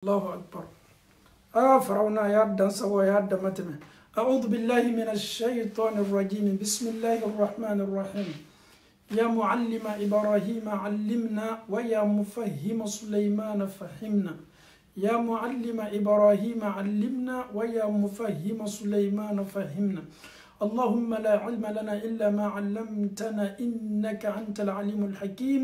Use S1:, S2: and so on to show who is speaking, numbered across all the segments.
S1: الله أكبر. فرعنا يا دنسا ويا دمتمه. أعوذ بالله من الشيطان الرجيم. بسم الله الرحمن الرحيم. يا معلم إبراهيم علمنا ويا مفهم سليمان فهمنا. يا معلم إبراهيم علمنا ويا مفهم سليمان فهمنا. اللهم لا علم لنا إلا ما علمتنا إنك أنت العليم الحكيم.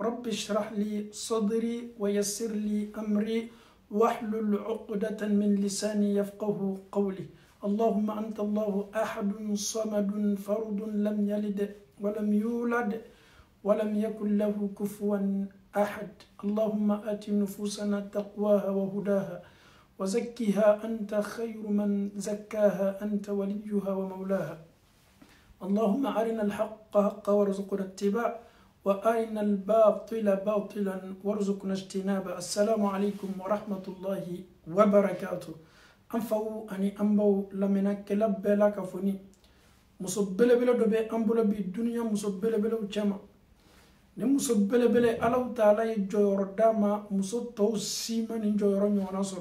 S1: رب اشرح لي صدري ويسر لي أمري واحلل عقدة من لساني يفقه قولي. اللهم أنت الله أحد صمد فرد لم يلد ولم يولد ولم يكن له كفوا أحد. اللهم آت نفوسنا تقواها وهداها وزكها أنت خير من زكاها أنت وليها ومولاها. اللهم أرنا الحق حقا وارزقنا اتباعه وأرنا الباطل باطلا وارزقنا اجتنابه. السلام عليكم ورحمة الله وبركاته. أنفو أني أنبو لمنا كلاب بلا كفوني مصبلة بلا دبي أنبولا بالدنيا مصبلة بلا وجمع نمصبلة بلا ألو تعالى يجور داما مصطو سيما نجور نصر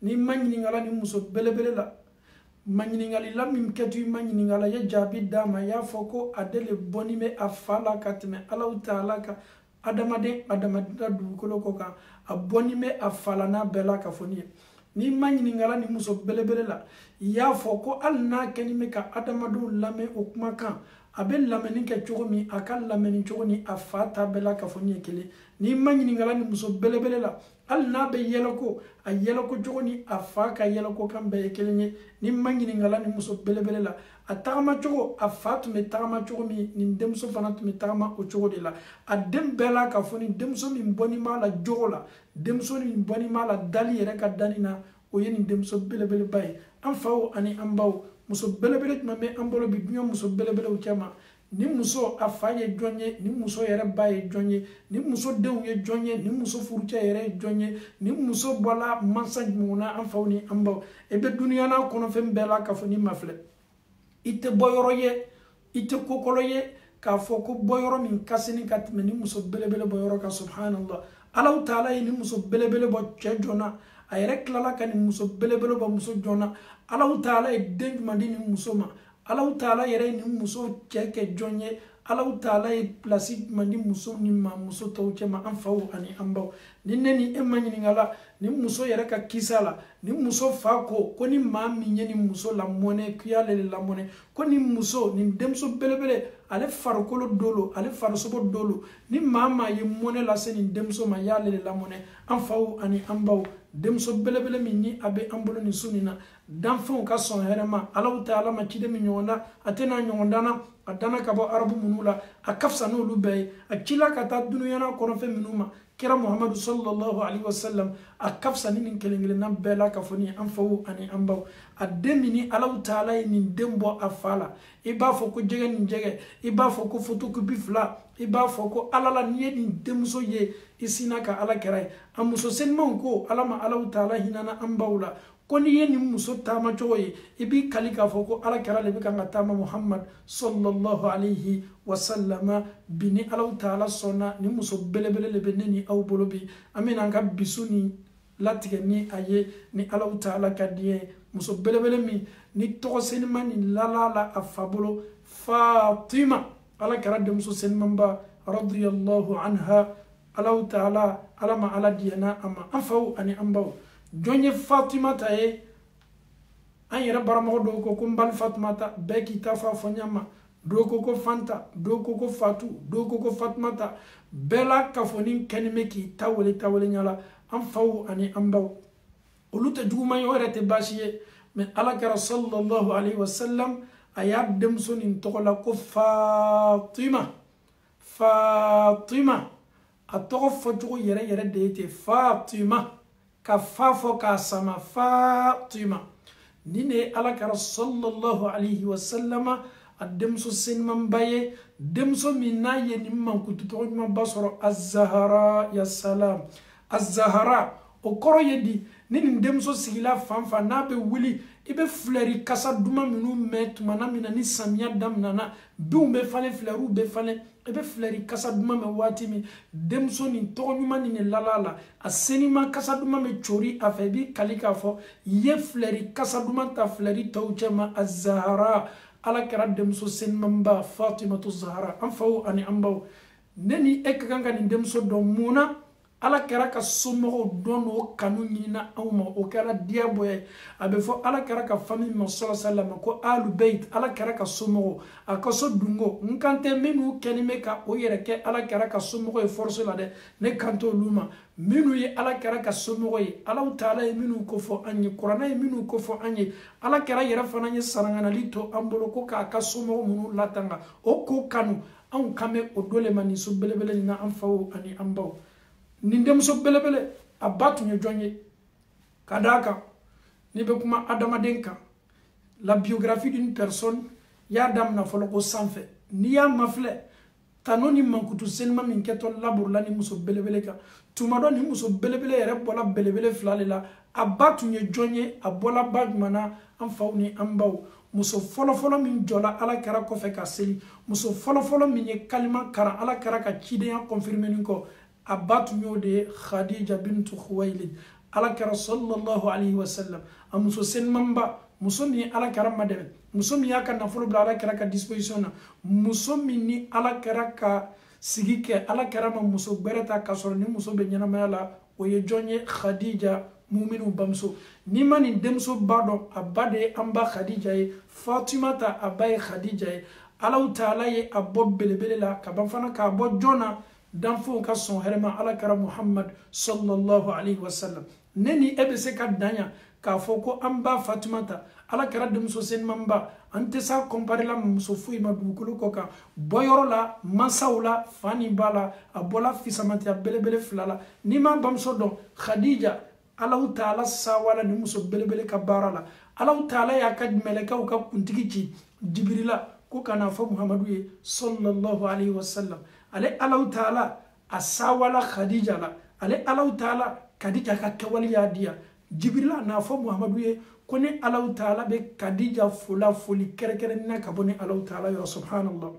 S1: نمان نغلا نمصبلة بلا لا manyiningali la mimketu manyiningali ya jabi dama ya foko adele boni me afala katme alau taala ka adamada dukolo koka aboni me afala na bela kafoni ni manyiningali ni muso belebele la ya foko alna keni me ka adamadu lame okmaka abel lameni ke chogomi akal lameni chogoni afata bela kafoni kele ni manyiningali ni muso belebele la alna be yeloko a yeloko chogoni afaka yeloko kambe kelenye ni mangini ngala ni muso belebele la atama chogo afatu me tama chogo mi ni demso fanatu me tama o chogo de la adem bela ka foni demso mi mboni mala jogola demso ni mboni mala dali yere ka danina o yeni demso belebele bay amfawo ani ambaw muso belebele me ambolo bi dunya muso belebele o chama ni muso afaye jonye ni muso yere baye jonye ni muso dewye jonye ni muso furucha yere jonye ni muso bola mansa muna amfawni ambaw ebe dunia na kono fem bela ka foni mafle ite boyoroye ite kokoloye ka foko boyoro min kasini katme ni muso belebele boyoro ka subhanallah allah taala ni muso belebele bo chejona ayre klala ka ni muso belebele bo muso jona allah taala den mandini muso ma Allah taala yere ni muso keke jonye Allah taala e place mandi muso ni ma muso tawche ma anfawo ani ambaw ninne ni emani ngala ni muso yere ka kisala ni muso fako ko ni mami nyeni muso la mone kuyale la mone ko ni muso ni demso belebele ale farkolo dolo ale farsobo dolo ni mama ye mone la seni demso ma yale la mone anfawo ani ambaw demso belebele minni abe ambolo ni sunina danfon ka son herema Allah taala ma chide mi nyonda atena nyondana adana kabo arabu munula akafsa no lubay akila kata dunya na kono fe minuma kira muhammad sallallahu alaihi wasallam akafsa ni kelengele na bela kafoni anfawu ani ambaw ademini Allah taala ni dembo afala iba foko jege ni jege iba foko foto ku bifla iba foko alala ni ni demso ye isina ka ala kerai amuso senman ko alama Allah taala hinana ambawla koni yeni muso tama choye ibi kalika foko ala kera lebe kanga tama muhammad sallallahu alaihi wasallam bini Allah taala sona ni muso belebele lebe neni au bolobi amina nga bisuni latige ni aye ni Allah taala kadie muso belebele mi ni to senima ni la afabolo Fatima ala kera de muso senima ba radiyallahu anha Allah taala alama ala diana ama afau ani ambaw jonye Fatima tae an yere baramo do ko kumbal Fatima ta beki tafa fonyama do ko fanta do ko fatu do ko Fatima ta bela kafoni kenime ki tawle nyala am faw ani ambaw uluta juma yore te bashiye men ala kara sallallahu alaihi wasallam ayab dem sonin tokola ko Fatima atoko foto yere de te Fatima ka fafo ka sama Fatima nine ala kara sallallahu alaihi wasallam ademso senman baye demso minaye nimman kututo ma basoro az-Zahra ya salam az-Zahra o koro yedi ni denmuso sigila fanfa n'a bɛ wuli i bɛ filɛri kasa duman minnu mɛn tumana min na ni samiya daminɛna binw bɛ falen filɛriw bɛ falen i bɛ filɛri kasa duman mɛn waati min denmuso nin tɔgɔ ɲuman nin de lala la a senima kasa duman bɛ cori a fɛ i b'i kali k'a fɔ ye filɛri kasa duman ta filɛri tɔw cɛ ma a Zahara ala kɛra denmuso senimanba Fatimatu Zahara an faw ani an baw ne ni e ka kan ka nin denmuso dɔn mun na ala kɛra ka somɔgɔw dɔn o kanu ɲinina anw ma o kɛra diyagoya ye a bɛ fɔ ala kɛra ka famille ma sallallahu ko alu bait ala kɛra ka somɔgɔw a ka so dungo n kan tɛ minnu kɛlen bɛ ka o yɛrɛ kɛ ala kɛra ka somɔgɔ ye force la dɛ ne kan t'olu ma minnu ye ala kɛra ka somɔgɔ ye alaw taala ye minnu ko fɔ an ye kuranɛ ye minnu ko fɔ an ye ala kɛra yɛrɛ fana ye saranganali to an bolo ko k'a ka somɔgɔ minnu latanga o ko kanu anw kan bɛ o dole ma nin so belebele nin na an faw ani an baw nin denmuso belebele a ba tun ye jɔn ye ka d'a kan n'i bɛ kuma adamaden kan la biographie d'une personne y'a damina fɔlɔ ko sanfɛ n'i y'a mafilɛ tano ni mankutu senima min kɛtɔ laburula ni muso belebele kan tuma dɔ ni muso belebele yɛrɛ bɔla belebele fila de la a ba tun ye jɔn ye a bɔla ba jumɛn na an faw ni an baw muso fɔlɔfɔlɔ min jɔla ala kɛra kɔfɛ ka seli muso fɔlɔfɔlɔ min ye kalima karan ala kɛra ka cidenya confirmer nin kɔ a ba tun y'o de ye Khadija bintu Khuwailid ala kɛra sallallahu alaihi wasallam a muso senimanba muso min ye ala kɛra madɛmɛ muso min y'a ka nafolo bila ala kɛra ka disposition na muso min ni ala kɛra ka sigi kɛ ala kɛra ma muso gbɛrɛ ta ka sɔrɔ ni muso bɛ ɲɛnamaya la o ye jɔn ye Khadija muminu bamuso ni ma nin denmuso ba dɔn a ba de ye an ba Khadija ye Fatimata a ba ye Khadija ye alaw taala ye a bɔ belebele la ka ban fana k'a bɔ jɔn na danfo ka sɔn hɛrɛma ala kɛra Muhammad sallallahu alaihi wasallam ne ni e bɛ se ka danya k'a fɔ ko an ba Fatimata ala kɛra denmuso senimanba an tɛ se a comparer la muso foyi ma dugukolo kɔ kan bɔyɔrɔ la mansaw la fa ni ba la a bɔla fisamatiya belebele fila la n'i ma bamuso dɔn Khadija alaw taala sawala ni muso belebele ka baara la alaw taala y'a ka mɛlɛkɛw ka kuntigi ci Jibrila ko kana fɔ Muhammadu ye sallallahu alaihi wasallam ale alaw taala a sawala Khadija la ale alaw taala Khadija ka kɛwale y'a diya Jibrila n'a fɔ Muhammadu ye ko ni alaw taala bɛ Khadija fola foli kɛrɛkɛrɛnna ka bɔ ni alaw taala yɔrɔ subhanallah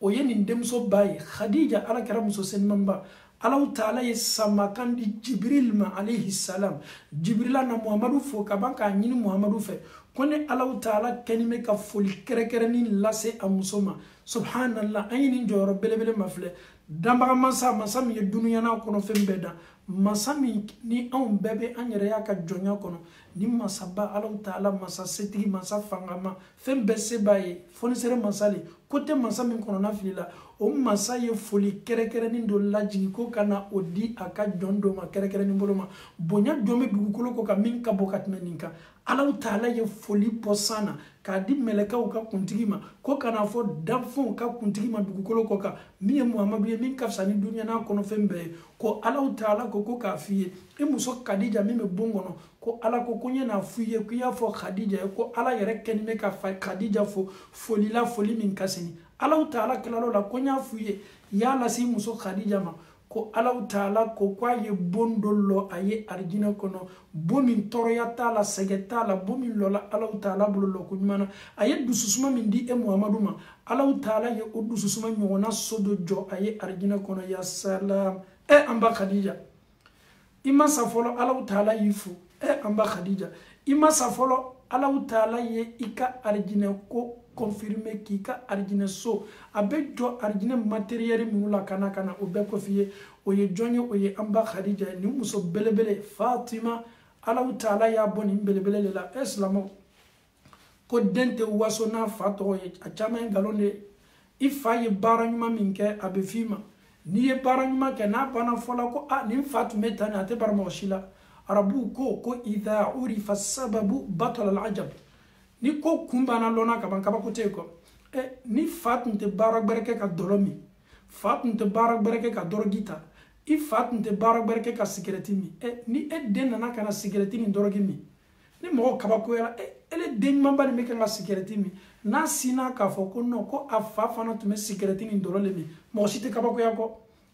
S1: o ye nin denmuso ba ye Khadija ala kɛra muso senimanba alaw taala ye samakan di Jibril ma alayhi salam Jibrila na Muhammadu fo ka ban k'a ɲini Muhammadu fɛ ko ni alaw taala kɛni bɛ ka foli kɛrɛkɛrɛnni lase a muso ma subhanallah an ye nin jɔyɔrɔ belebele ma filɛ danbaga masa masa min ye dunuya n'a kɔnɔ fɛn bɛɛ dan masa min ni anw bɛɛ bɛ an yɛrɛ y'a ka jɔnya kɔnɔ ni masaba alaw taala masa setigi masa fangama fɛn bɛɛ se b'a ye fonisɛrɛ masa le ko tɛ masa min kɔnɔna fili la o masa ye foli kɛrɛkɛrɛnni dɔ lajigi ko ka na o di a ka jɔn dɔ ma kɛrɛkɛrɛnni bolo ma bonya jɔn bɛ dugukolo kɔ ka min ka bɔ ka tɛmɛ nin kan alaw taala ye foli bɔ san na k'a di mɛlɛkɛw ka kuntigi ma ko ka na fɔ danfɛnw ka kuntigi ma dugukolo kɔ kan min ye Muhammadu ye min ka fisa ni dunuya n'a kɔnɔ fɛn bɛɛ ye ko alaw taala ko k'a f'i ye i muso Khadija min bɛ bon kɔnɔ ko ala ko n ye n'a f'i ye k'i y'a fɔ Khadija ye ko ala yɛrɛ kɛni bɛ ka Khadija fo foli la foli min ka sini alaw taala kilal'o la ko n y'a f'i ye y'a lase muso Khadija ma ko alaw taala ko k'a ye bon dɔ lɔ a ye arijinɛ kɔnɔ bon min tɔɔrɔya t'a la sɛgɛ t'a la bon min lɔla alaw taala bolo lɔ ko ɲuman na a ye dususuma min di e Muhammadu ma alaw taala ye o dususuma ɲɔgɔnna so dɔ jɔ a ye arijinɛ kɔnɔ ya salam an ba Khadija i ma sa fɔlɔ alaw taala y'i fo an ba Khadija i ma sa fɔlɔ alaw taala ye i ka arijinɛ ko confirmer k'i ka arijinɛ so a bɛ jɔ arijinɛ matériel minnu la kana o bɛɛ ko f'i ye o ye jɔn ye o ye an ba Khadija ye nin muso belebele Fatima alaw taala y'a bɔ nin belebele de la silamɛw ko den tɛ waso n'a fa tɔgɔ ye a caman ye nkalon de ye i fa ye baara ɲuman min kɛ a bɛ f'i ma n'i ye baara ɲuman kɛ n'a banna fɔla ko nin fa tun bɛ tan nin a tɛ bara mɔgɔ si la arabuw ko idha urifa sababu batala al-ajab ni ko kun banna lɔnna ka ban kabako tɛ yen kɔ ni fa tun tɛ baara gbɛrɛ kɛ ka dɔlɔ min fa tun tɛ baara gbɛrɛ kɛ ka dɔrɔgi ta i fa tun tɛ baara gbɛrɛ kɛ ka sigɛrɛti min ni e den nana ka na sigɛrɛti ni dɔrɔgi min ni mɔgɔ kabakoyara ele den ɲumanba nin bɛ kan ka sigɛrɛti min n'a sinna k'a fɔ ko non ko a fa fana tun bɛ sigɛrɛti ni dɔrɔ le min mɔgɔ si tɛ kabakoya kɔ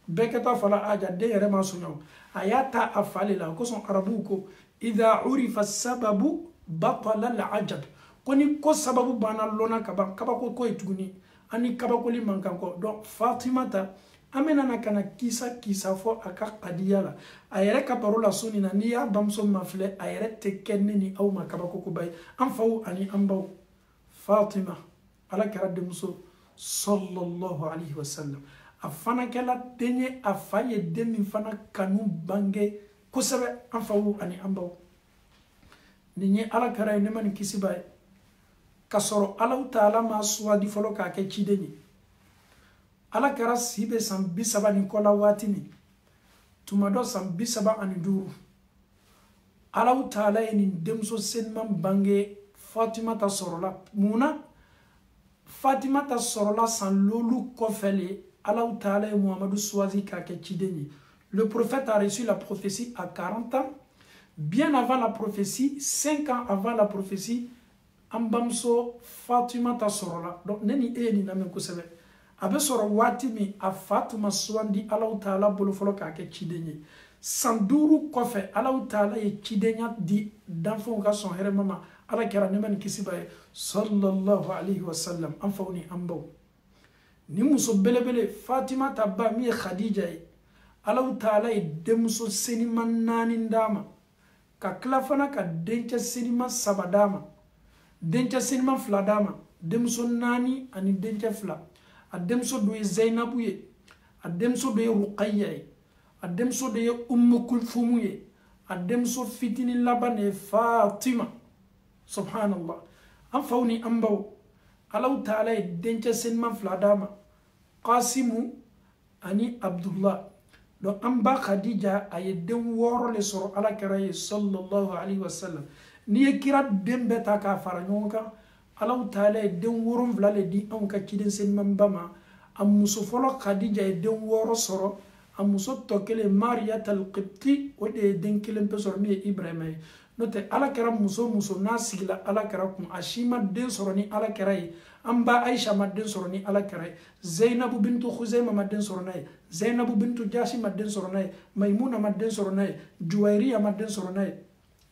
S1: beketa fala aja de yere ma sunyo ayata afale la ko son arabu ko idha urifa sababu batala al-ajab koni ko sababu bana lona kaba ko etuguni ani kaba ko li mankan ko donc Fatimata amena na kana kisa fo aka qadiyala ayere ka parola sunina ni ya bamso mafle ayere tekenni au makaba ko bay am faw ani ambaw Fatima ala karade muso sallallahu alayhi wa sallam afana kala denye afaye demi fana kanu bange kusabe am faw ani ambaw ni ala karay ne man kisibay kasoro ala taala ma suwadi folo ka ke cideni ala kara sibe san bisaba ni kola watini tumado san bisaba ani duru ala taala ni demso senman bange Fatima ta sorola muna Fatima ta sorola san lolu kofele ala taala e Muhammadu suwazi ka ke cideni. Le prophète a reçu la prophétie à 40 ans. Bien avant la prophétie, 5 ans avant la prophétie, ambamso Fatima ta sorola. Donc neni ni namen kusebe. Abe soro wati mi a Fatima suwandi Allah Ta'ala bolo folo ka ke cideni. Sanduru kofe Allah Ta'ala ye cidenya di danfon ka son here mama ala kera neman kisibaye sallallahu alayhi wa sallam anfawni ambaw. Ni muso belebele Fatima tabba mi Khadija ye Allah Ta'ala ye demso senima nani ndama ka klafana ka dencha senima sabadama dencha senima fladama demso nani ani dencha fla ademso do ye Zainabu ye ademso do ye Ruqayya ye ademso do ye Kulthum ye ademso fitini labane Fatima subhanallah anfawni ambaw Allah Ta'ala ye dencha senima fladama Qasimu ani Abdullah donc amba Khadija aye den woro le soro ala karaye sallallahu alayhi wa sallam ni kira dembe ta ka fara nyonka Allah Ta'ala ye den woro vla le di an ka kiden senima bama am muso folo Khadija ye den woro soro am muso tokele Mariyat al-Qibti o de den kelen pe soro mi Ibrahima note ala kara muso na sigila ala kara kun ashima den soro ni ala karaye amba Aisha madden soro ni ala karaye Zainabu bintu Khuzaima madden soro nay Zainabu bintu Jashi madden soro nay Maimuna madden soro nay Juwairiya madden soro nay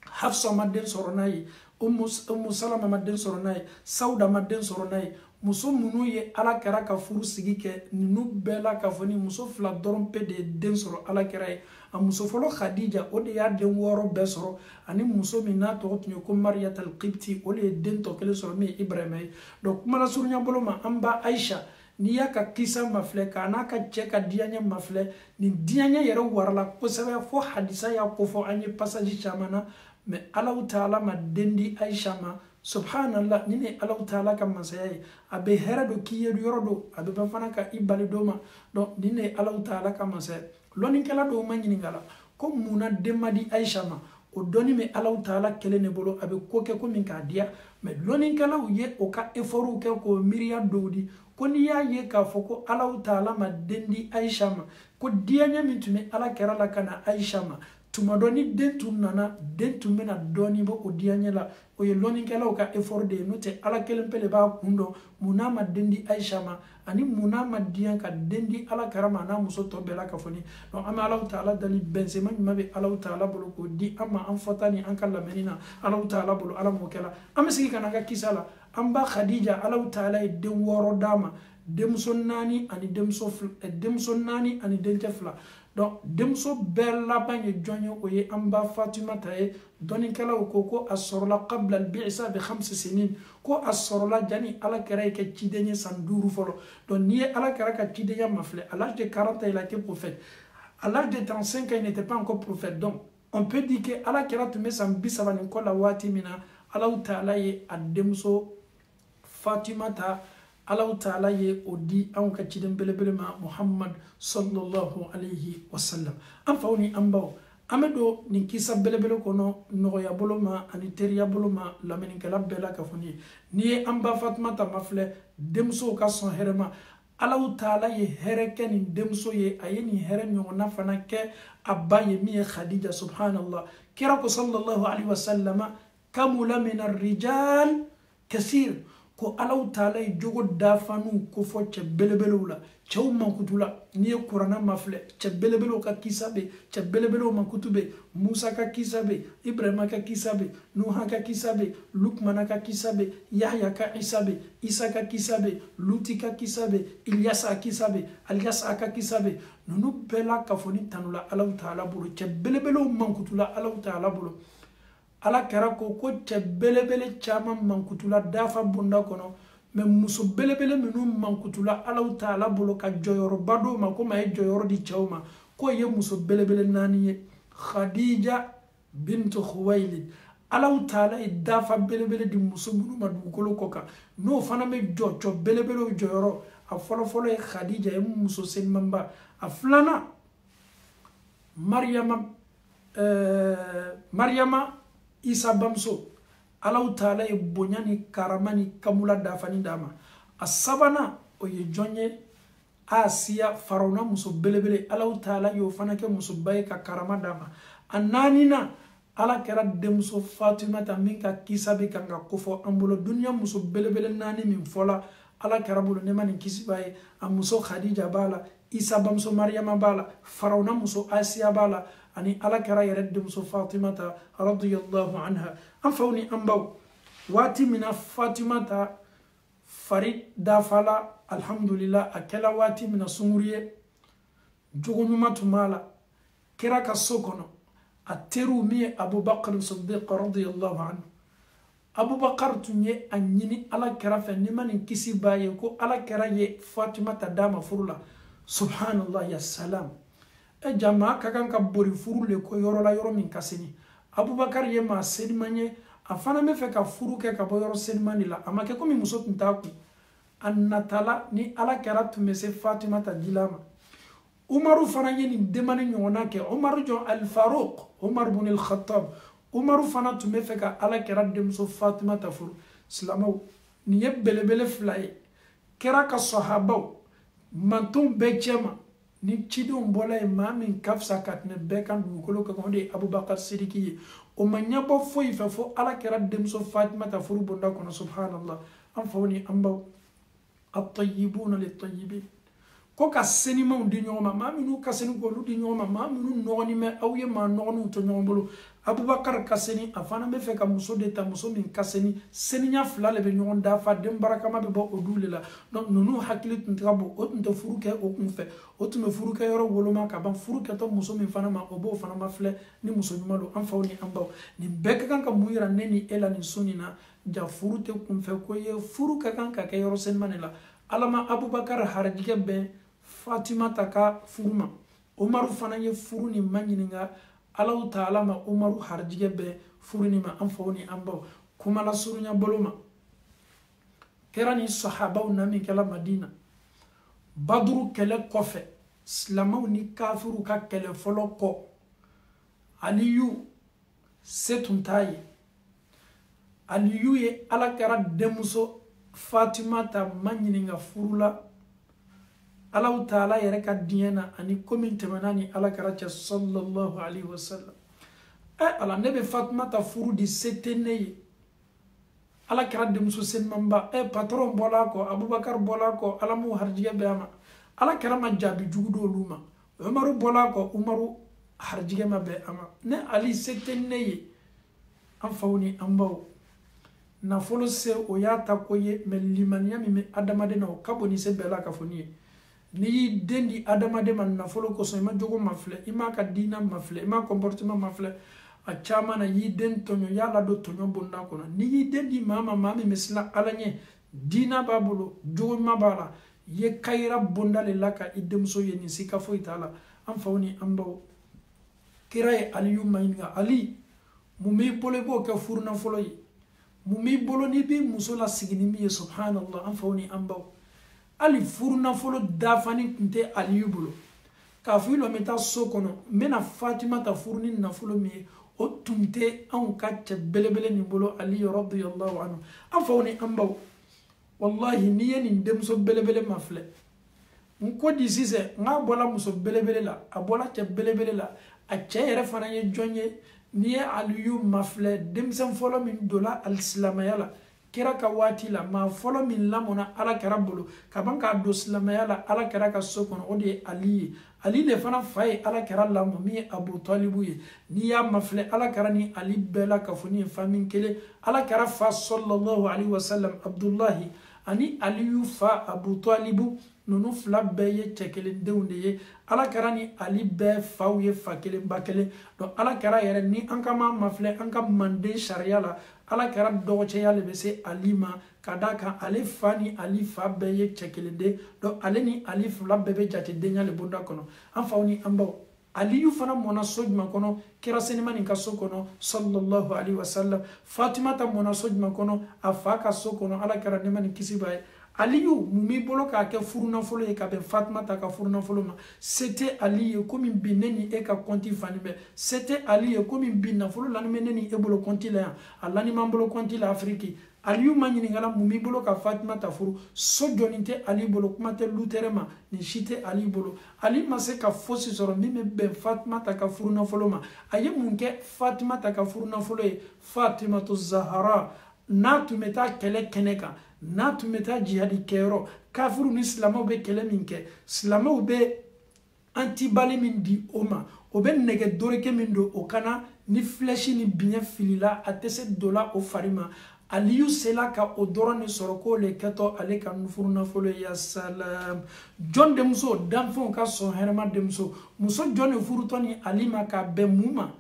S1: Hafsa madden soro nay Ummu Salama madden soro nay Sauda madden soro nay muso munu ye ala kara ka furu sigi ke ninu bela ka foni muso fla doron pe de den soro ala kara ye a muso folo Khadija o de ya den woro be soro ani muso min na to tun ko Mariyat al-Qibti o le den to kele soro mi Ibrahima donc kuma na surunya bolo ma amba Aisha ni ya ka kisa mafle ka na ka che ka dianya mafle ni dianya yero warla ko sabe fo hadisa ya ko fo anye passage chamana mais Allah Ta'ala ma dendi Aisha ma subhanallah nini Allah Ta'ala kam masaye abe hera do kiye yoro do abe bafana ka ibali doma donc nini Allah Ta'ala kam masaye loni kala do manyini ngala ko muna demadi Aisha ma o doni me Allah Ta'ala kele ne bolo abe koke ko min ka dia mais loni kala uye o ka effort ke ko miriya dodi ko ni ya ye ka foko Allah Ta'ala ma dendi Aisha ma ko dianya mitume ala kera la kana Aisha ma tuma doni dentu nana dentu mena doni bo o dianya la o ye loni kala o ka effort de note ala kelen pele ba kundo muna ma dendi Aisha ma ani muna ma diyan ka dendi ala karama na muso to bela ka foni donc ama Allah Ta'ala dali benzema mabe Allah Ta'ala bolo ko di ama an fotani an kala menina Allah Ta'ala bolo ala mo kala am sigi kana ga kisala amba Khadija Allah Ta'ala e den woro dama demso nani ani demso nani ani dentefla donc demso bella bagne jonyo o ye amba Fatima taye doni kala ko ko asrula qabla al-bi'sa bi 5 sinin ko asrula jani ala kara ke cidenya sanduru folo donc ni ala kara ka cidenya mafle à l'âge de 40 ans il a été prophète à l'âge de 35 ans il n'était pas encore prophète donc on peut dire que ala kara tume sambi sabani ko la wati mina Allah Ta'ala ye ademso Fatima ta Allah Ta'ala ye odi an ka ciden belebele ma Muhammad sallallahu alayhi wa sallam an fawni ambaw amedo ni kisa belebele kono noya boloma ani teriya boloma lameni kala bela ka foni ni amba Fatima ta mafle demso ka son herema Allah Ta'ala ye hereke ni demso ye ayeni here nyona fana ke abaye mi Khadija subhanallah kira ko sallallahu alayhi wa sallam kamula min ar-rijal kaseer ko Allahu Taala ye jogo dafanu ko fo cɛ belebelew la cɛw mankutula n'i ye kurana mafilɛ cɛ belebelew ka kisa be cɛ belebelew mankutu be Musa ka kisa be Ibrahima ka kisa be Nuha ka kisa be Lukmana ka kisa be Yahya ka isa be Isa ka kisa be Luti ka kisa be Ilyasa ka kisa be Alyasa ka kisa be nunu bɛɛ la kafoni tanula Allahu Taala bolo cɛ belebelew mankutula Allahu Taala bolo ala kɛra ko cɛ belebele caman mankutula dafa bunda kɔnɔ mais muso belebele minnu mankutula Allahu Taala bolo ka jɔyɔrɔba d'o ma ko ma ye jɔyɔrɔ di cɛw ma ko ye muso belebele 4 ye Khadija bintu Khuwailid Allahu Taala ye dafa belebele di muso minnu ma dugukolo kɔ kan n'o fana bɛ jɔ belebelew jɔyɔrɔ a fɔlɔfɔlɔ ye Khadija ye muso senmanba a filana Maryama Isa bamuso Allahu Taala ye bonya ni karama ni kamula dafani dama a sabana o ye jɔn ye Asiya Farawuna muso belebele Allahu Taala y'o fana kɛ musoba ye ka karama dama a 4nan ala kɛra denmuso Fatumata min ka kisa bɛ kan ka kofɔ an bolo duniya muso belebele 4 min fɔla ala kɛra bolo ne ma nin kisi b'a ye a muso Khadija b'a la Isa bamuso Maryama b'a la Farawuna muso Asiya b'a la ani ala kɛra yɛrɛ denmuso Fatumata radiyallahu anha an faw ni an baw waati mina Fatumata fari dafala alhamdulillah a kɛla waati mina sunguri ye jogo ɲuman tun b'a la kira ka so kɔnɔ a teriw min ye Abubakar Siddiq radiyallahu anhu Abubakar tun ye a ɲini ala kɛra fɛ ni ma nin kisi b'a ye ko ala kɛra ye Fatumata d'a ma furu la subhanallah ya salam jama ka kan ka bori furu le ko yɔrɔ la yɔrɔ min ka seni Abubakar ye maa seniman ye a fana bɛ fɛ ka furu kɛ ka bɔ yɔrɔ seniman de la a ma kɛ komi muso tun t'a kun a natala ni ala kɛra tun bɛ se Fatumata dila ma Umaru fana ye nin demani ɲɔgɔnna kɛ Umaru jɔn Al-Faruq Umar ibn al-Khattab Umaru fana tun bɛ fɛ ka ala kɛra denmuso Fatumata furu silamɛw nin ye belebele 2 ye kɛra ka sahabaw mantonw bɛɛ cɛ ma ni cidenw bɔla ye maa min ka fisa ka tɛmɛ bɛɛ kan dugukolo kan o de ye Abubakar Sidiki ye o ma ɲɛbɔ foyi fɛ fo ala kɛra denmuso Fatumata furu bonda kɔnɔ subhanallah an faw ni an baw at-tayyibuna lit-tayyibin ko ka senimanw di ɲɔgɔn ma maa minnu ka seni k'olu di ɲɔgɔn ma maa minnu nɔgɔni mɛ aw ye maa nɔgɔniw to ɲɔgɔn bolo Abubakar ka seni a fana bɛ fɛ ka muso de ta muso min ka seni seniya 2 le bɛ ɲɔgɔn dafa den barakama bɛ bɔ o du le la donc ninnu hakili tun tɛ ka bon o tun tɛ furu kɛ o kun fɛ o tun bɛ furu kɛ yɔrɔ woloma ka ban furu kɛtɔ muso min fana ma o b'o fana ma filɛ ni muso ɲuman don an faw ni an baw nin bɛɛ ka kan ka mun yira ne ni e la nin sun in na ja furu tɛ kunfɛ ko ye furu ka kan ka kɛ yɔrɔ seniman de la ala ma Abubakar harijigɛ bɛn Fatumata ka furu ma Umaru fana ye furu ni ma ɲininka Allahu Taala ma Umaru harijigɛ bɛn furu ni ma an faw ni an baw kuma la surunya bolo ma kɛra ni sahabaw na min kɛla Madina Badru kɛlɛ kɔfɛ silamɛw ni kafiru ka kɛlɛ fɔlɔ kɔ Aliyu se tun t'a ye Aliyu ye ala kɛra denmuso Fatumata ma ɲininka furu la Allahu Taala yɛrɛ ka diɲɛ na ani komi tɛmɛna ni ala kɛra cɛ sallallahu alaihi wasallam ala ne bɛ Fatumata furu di se tɛ ne ye ala kɛra denmuso senimanba patron bɔla kɔ Abubakar bɔla kɔ ala m'o harijigɛ bɛn a ma ala kɛra ma jaabi jugu d'olu ma Umaru bɔla kɔ Umaru harijigɛ ma bɛn a ma ne Ali se tɛ ne ye an faw ni an baw nafolo se o y'a ta ko ye mais limaniya min bɛ adamaden na o ka bon ni se bɛɛ la ka fɔ ni ye n'i y'i den di adamaden ma nafolo kosɔn i ma jogo mafilɛ i m'a ka diina mafilɛ i m'a comportement mafilɛ a caman na y'i den tɔɲɔ i y'a ladon tɔɲɔ bonda kɔnɔ n'i y'i den di maa ma maa min bɛ siran ala ɲɛ diina b'a bolo jogo ɲuman b'a la i ye kayira bonda le la ka i denmuso ye nin si ka foyi t'a la an faw ni an baw kira ye Aliyu ma ɲininka Ali mun b'i bolo i b'o kɛ furu nafolo ye mun b'i bolo n'i b'i muso la sigi ni min ye subhanallah an faw ni an baw ali furu nafolo dafani tun tɛ Aliyu bolo k'a fɔ i lɔ n bɛ taa so kɔnɔ n bɛna Fatumata furu ni nafolo min ye o tun tɛ anw ka cɛ belebele nin bolo Aliyu radiyallahu anhu an faw ni an baw wallahi n'i ye nin denmuso belebele ma filɛ n ko di sisan n k'a bɔla muso belebele la a bɔla cɛ belebele la a cɛ yɛrɛ fana ye jɔn ye n'i ye Aliyu ma filɛ denmisɛn fɔlɔ min donna alisilamaya la kira ka waati la maa fɔlɔ min lamɔna alakira bolo ka ban k'a don silamɛya la alakira ka so kɔnɔ o de ye ali ye ali de fana fa ye alakira lamɔ min ye abu talibu ye n'i y'a mafilɛ alakira ni ali bɛɛ la k'a fɔ ni ye fami kelen alakira fa sallallahu alaihi wasallam abdullahi ani aliyu fa abu talibu nunu fila bɛɛ ye cɛ kelen denw de ye alakira ni ali bɛɛ faw ye fa kelen ba kelen donc alakira yɛrɛ ni an ka ma mafilɛ an ka manden sariya la alakira dɔgɔcɛya le bɛ se ali ma ka d'a kan ale fa ni ali fa bɛɛ ye cɛ kelen de donc ale ni ali fila bɛɛ bɛ jate denya le bonda kɔnɔ an faw ni an baw aliyu fana mɔna so jumɛn kɔnɔ kira senima nin ka so kɔnɔ sallallahu alaihi wasallam fatima ta mɔna so jumɛn kɔnɔ a fa ka so kɔnɔ alakira nema ni kisi b'a ye aliyu mun b'i bolo k'a kɛ furunafolo ye ka bɛn fatima ta ka furunafolo ma c'était ali ye komi bi ne ni e ka kɔnti fani bɛ c'était ali ye komi bi nafolo lani bɛ ne ni e bolo kɔnti la yan a lani m'an bolo kɔnti la afiriki aliyu ma ɲininkala mun b'i bolo ka fatima ta furu so jɔnni tɛ ali bolo kuma tɛ lutere ma nin si tɛ ali bolo ali ma se ka fosi sɔrɔ min bɛ bɛn fatima ta ka furunafolo ma a ye mun kɛ fatima ta ka furunafolo ye fatimatu zahara n'a tun bɛ taa kɛlɛ kɛnɛ kan n'a tun bɛ taa jihadi kɛyɔrɔ kafiru ni silamɛw bɛ kɛlɛ min kɛ silamɛw bɛ antibali min di o ma o bɛ nɛgɛ doreke min don o kana ni flèche ni biɲɛ filila a tɛ se dola o fari ma aliyu sela ka o dɔrɔn de sɔrɔ k'o le kɛtɔ ale ka furunafolo ye ya salam jɔn denmuso danfɛnw ka sɔn hɛrɛma denmuso muso jɔn de furutɔ ni ali ma ka bɛn mun ma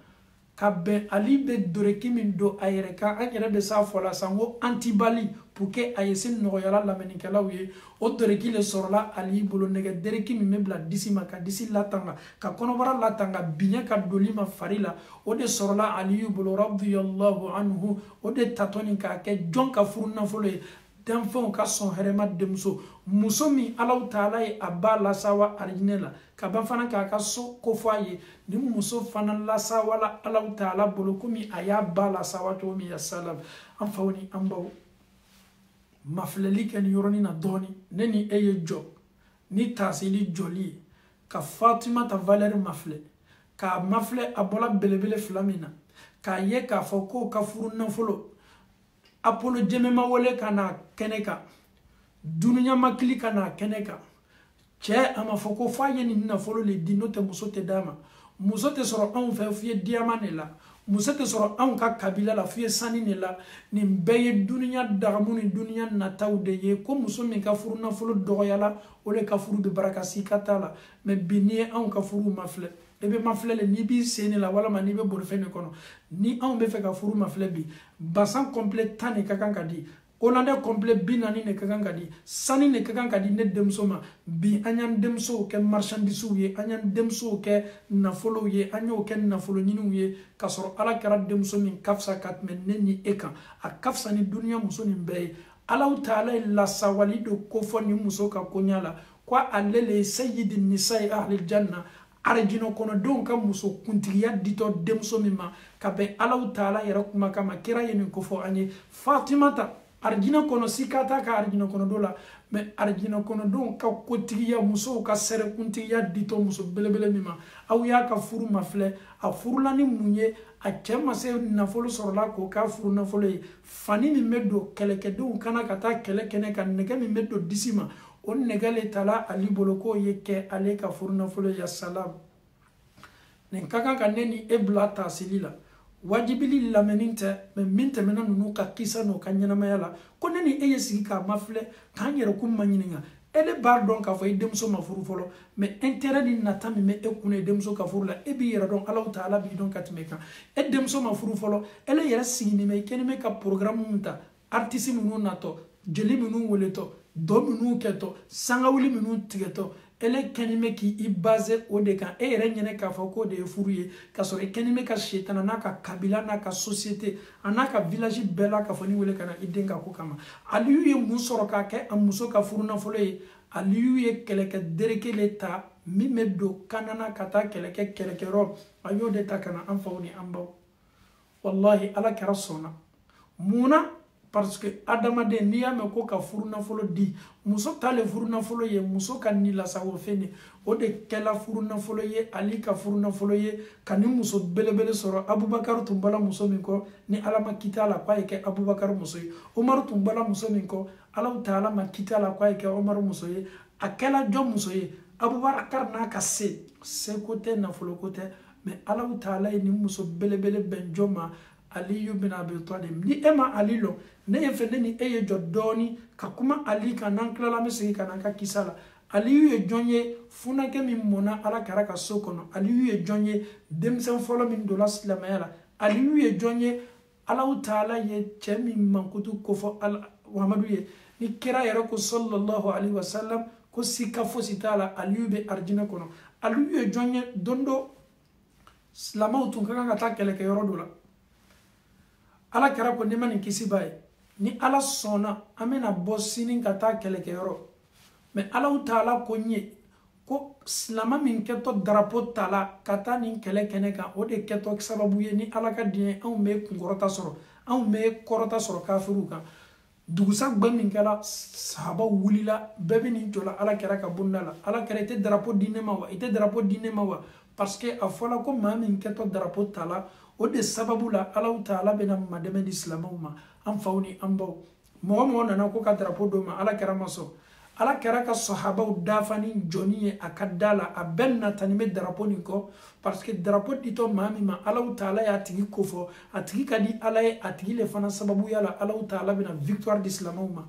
S1: ka bɛn ali bɛ doreki min don a yɛrɛ kan an yɛrɛ bɛ s'a fɔ la san ko antibali pour que a ye se nɔgɔyala lamɛnnikɛlaw ye o doreki le sɔrɔla ali bolo nɛgɛ dereki min bɛ bila disi ma ka disi latanga ka kɔnɔbara latanga biɲɛ ka doli ma fari la o de sɔrɔla aliyu bolo radiyallahu anhu o de tatɔ nin k'a kɛ jɔn ka furunafolo ye danfɛnw ka sɔn hɛrɛma denmuso muso min alaw taala ye a ba lasawa arijinɛ la ka ban fana k'a ka so kofɔ a ye ni muso fana lasawala alaw taala bolo komi a y'a ba lasawa cogo min ya salam an faw ni an baw mafilɛli kɛ ni yɔrɔnin na dɔɔni ne ni e ye jɔ ni tasili jɔli ye ka fatima ta valeur mafilɛ k'a mafilɛ a bɔla belebele fila min na k'a ye k'a fɔ k'o ka furu nafolo apolo jɛmɛma wele ka na kɛnɛ kan duniya makili ka na kɛnɛ kan cɛ a ma fɔ ko f'a ye nin nafolo le di n'o tɛ muso tɛ d'a ma muso tɛ sɔrɔ anw fɛ f'i ye diyama de la muso tɛ sɔrɔ anw ka kabila la f'i ye sani de la nin bɛɛ ye duniya dagamu ni duniya nataw de ye ko muso min ka furu nafolo dɔgɔyala o le ka furu bɛ baraka si ka t'a la mɛ bi n'i ye anw ka furu mafilɛ e bɛ mafilɛ le n'i b'i sen de la walama n'i bɛ bolifɛn de kɔnɔ ni anw bɛ fɛ ka furu mafilɛ bi basan complet 10 de ka kan ka di Hollandais complet 40 de ka kan ka di sani de ka kan ka di ne denmuso ma bi an y'an denmusow kɛ marchandise ye an y'an denmusow kɛ nafolow ye an y'o kɛ nafolo ɲiniw ye k'a sɔrɔ ala kɛra denmuso min ka fisa ka tɛmɛ ne ni e kan a ka fisa ni duniya muso nin bɛɛ ye alaw taala ye lasawali do kofɔ nin muso ka koɲa la ko ale le ye sayyidi nisa'i ahlil janna arjino kɔnɔdenw ka muso kuntigiya ditɔ denmuso min ma ka bɛn alaw taala yɛrɛ kuma kama kira ye nin kofɔ an ye fatimata arjina kɔnɔ si ka taa ka arjina kɔnɔ do la mɛ arjina kɔnɔdenw ka kotigiya musow ka sɛrɛ kuntigiya ditɔ muso belebele min ma aw y'a ka furu mafilɛ a furula ni mun ye a cɛ ma se nafolo sɔrɔla k'o k'a furu nafolo ye fani min bɛ don kɛlɛkɛdenw kana ka taa kɛlɛ kɛnɛ kan nɛgɛ min bɛ don disi ma o nɛgɛ le tala ali bolo k'o ye kɛ ale ka furu nafolo ya salam nin ka kan ka ne ni e bila tasili la wajibili lamɛnni tɛ mɛ min tɛmɛna ninnu ka kisa n'o ka ɲɛnamaya la ko ne ni e ye sigi k'a mafilɛ k'an yɛrɛ kun ma ɲininka e de b'a dɔn k'a fɔ i denmuso ma furu fɔlɔ mɛ intérêt ni nata min bɛ e kun na i denmuso ka furu la e b'i yɛrɛ dɔn alaw taala b'i dɔn ka tɛmɛ kan e denmuso ma furu fɔlɔ e le yɛrɛ sigini bɛ i kɛlen bɛ ka programme min ta artiste minnu natɔ jeli minnu weletɔ dɔ minnu kɛtɔ sangawuli minnu tigɛtɔ ele kɛni bɛ k'i base o de kan e yɛrɛ ɲɛnɛ k'a fɔ k'o de ye furu ye k'a sɔrɔ i kɛni bɛ ka setana n'a ka kabila n'a ka société a n'a ka village bɛɛ la k'a fɔ ni wele ka na i den ka ko kama aliyu ye mun sɔrɔ k'a kɛ a muso ka furu nafolo ye aliyu ye kɛlɛkɛ dereke le ta min bɛ don kanana ka taa kɛlɛkɛ kɛlɛkɛyɔrɔ a y'o de ta ka na an faw ni an baw wallahi ala kɛra sɔnna mun na parce que adamaden n'i y'a mɛn ko ka furu nafolo di muso t'ale furu nafolo ye muso ka ni lasago fɛn de o de kɛla furu nafolo ye ali ka furu nafolo ye ka ni muso belebele sɔrɔ Abubakar tun bɔla muso min kɔ ni ala ma kita la k'a ye kɛ Abubakar muso ye Umaru tun bɔla muso min kɔ Alahu Taala ma kita la k'a ye kɛ Umaru muso ye a kɛla jɔn muso ye Abubakar n'a ka seko tɛ nafolo ko tɛ mais Alahu Taala ye ni muso belebele bɛn jɔn ma Aliyu bin Abi Talib ni e ma Ali lɔn ne ye fɛ ne ni e ye jɔ dɔɔni ka kuma Ali kan n'an tilala an bɛ segin ka na an ka kisa la Aliyu ye jɔn ye funakɛ min mɔnna Ala kɛra ka so kɔnɔ Aliyu ye jɔn ye denmisɛn fɔlɔ min donna silamɛya la Aliyu ye jɔn ye Alahu Taala ye cɛ min mankutu kofɔ Muhamadu ye ni kira yɛrɛ ko sallallahu alaihi wasallam ko sika fosi t'a la Aliyu bɛ arijinɛ kɔnɔ Aliyu ye jɔn ye don dɔ silamɛw tun ka kan ka taa kɛlɛkɛyɔrɔ dɔ la Ala kɛra ko n'i ma nin kisi b'a ye ni Ala sɔnna an bɛna bɔ sini ka taa kɛlɛkɛyɔrɔ mais Alahu Taala ko n ye ko silamɛ min kɛtɔ darapo ta la ka taa nin kɛlɛ kɛnɛ kan o de kɛtɔ sababu ye ni Ala ka diɲɛ anw bɛ kunkɔrɔta sɔrɔ anw bɛ kɔrɔta sɔrɔ kafiriw kan dugusajɛ min kɛra sahabaw wulila bɛɛ bɛ nin jɔla Ala kɛra ka bonda la Ala kɛra i tɛ darapo di ne ma wa i tɛ darapo di ne ma wa parce que a fɔla ko maa min kɛtɔ darapo ta la o de sababu la Alahu Taala bɛna madɛmɛ di silamɛw ma an faw ni an baw mɔgɔ mɔgɔ nana ko ka darapo d'o ma Ala kɛra ma sɔn Ala kɛra ka sahabaw dafa ni jɔnni ye a ka da la a bɛɛ natani bɛ darapo nin kɔ parce que darapo ditɔ maa min ma Alahu Taala y'a tigi kofɔ a tigi ka di Ala ye a tigi le fana sababuya la Alahu Taala bɛna victoire di silamɛw ma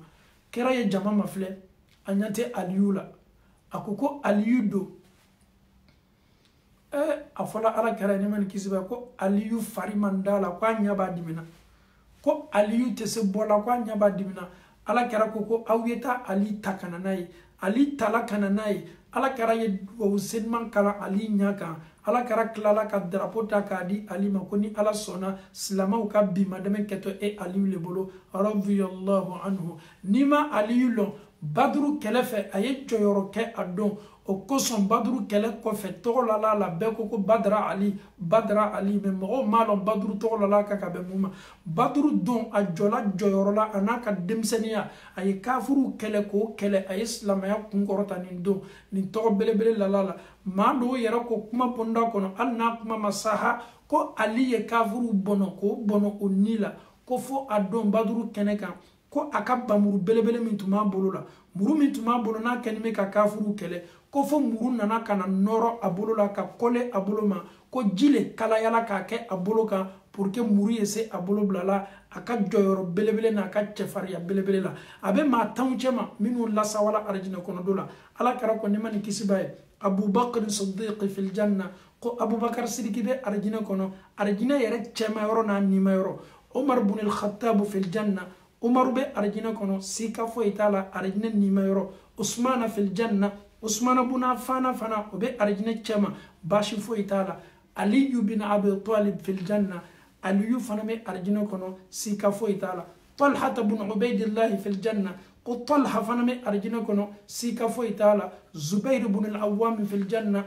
S1: kɛra ye jama ma filɛ a ɲɛ tɛ Aliyu la a ko Aliyu don a fɔla Ala kɛra ne ma nin kisi b'a ko Aliyu fari man da la ko a ɲɛ b'a dimina ko Aliyu tɛ se bɔ la ko a ɲɛ b'a dimina Ala kɛra ko aw ye taa Ali ta kana n'a ye Ali tala kana n'a ye Ala kɛra ye dugawu seniman kalan Ali ɲɛ kan Ala kɛra tilala ka darapo ta k'a di Ali ma ko ni Ala sɔnna silamɛw ka bi madɛmɛ kɛtɔ Aliyu le bolo radiyallahu anhu n'i ma Aliyu lɔn Baduru kɛlɛ fɛ a ye jɔyɔrɔ kɛ a don o kosɔn Baduru kɛlɛ kɔfɛ tɔgɔ lala la bɛɛ ko Badara Ali mais mɔgɔw m'a lɔn Baduru tɔgɔ lala ka bɛn mun ma Baduru don a jɔla jɔyɔrɔ la a n'a ka denmisɛnniya a ye kafiriw kɛlɛ k'o kɛlɛ a ye silamɛya kunkɔrɔta nin don nin tɔgɔ belebele lala la maa dɔw yɛrɛ ko kuma bɔnda kɔnɔ hali n'a kuma ma saha ko Ali ye kafiriw bɔnɔ k'o bɔnɔ o ni la ko fo a don Baduru kɛnɛ kan ko a ka bamuru belebele min tun b'a bolo la muru min tun b'a bolo n'a kɛlen bɛ ka kafiriw kɛlɛ ko fo muru nana ka na nɔrɔ a bolo la ka kɔle a bolo ma ko ji le kalayala k'a kɛ a bolo kan pour que muru ye se a bolo bilala a ka jɔyɔrɔ belebele n'a ka cɛfarinya belebele la a bɛ maa tanw cɛ ma minnu lasawala arijinɛ kɔnɔ don la Ala kɛra ko ne ma nin kisi b'a ye Abubakar Siddiq fil janna ko Abubakar Sidiki bɛ arijinɛ kɔnɔ arijinɛ yɛrɛ cɛma yɔrɔ n'a nima yɔrɔ Umar ibn al-Khattab fil janna Umaru bɛ arijinɛ kɔnɔ sika foyi t'a la arijinɛ nima yɔrɔ Usmana fil janna Usmana ibn Affan fana o bɛ arijinɛ cɛma baasi foyi t'a la Aliyu bin Abi Talib fil janna Aliyu fana bɛ arijinɛ kɔnɔ sika foyi t'a la Talha ibn Ubaydillah fil janna ko Talha fana bɛ arijinɛ kɔnɔ sika foyi t'a la Zubair ibn al-Awwam fil janna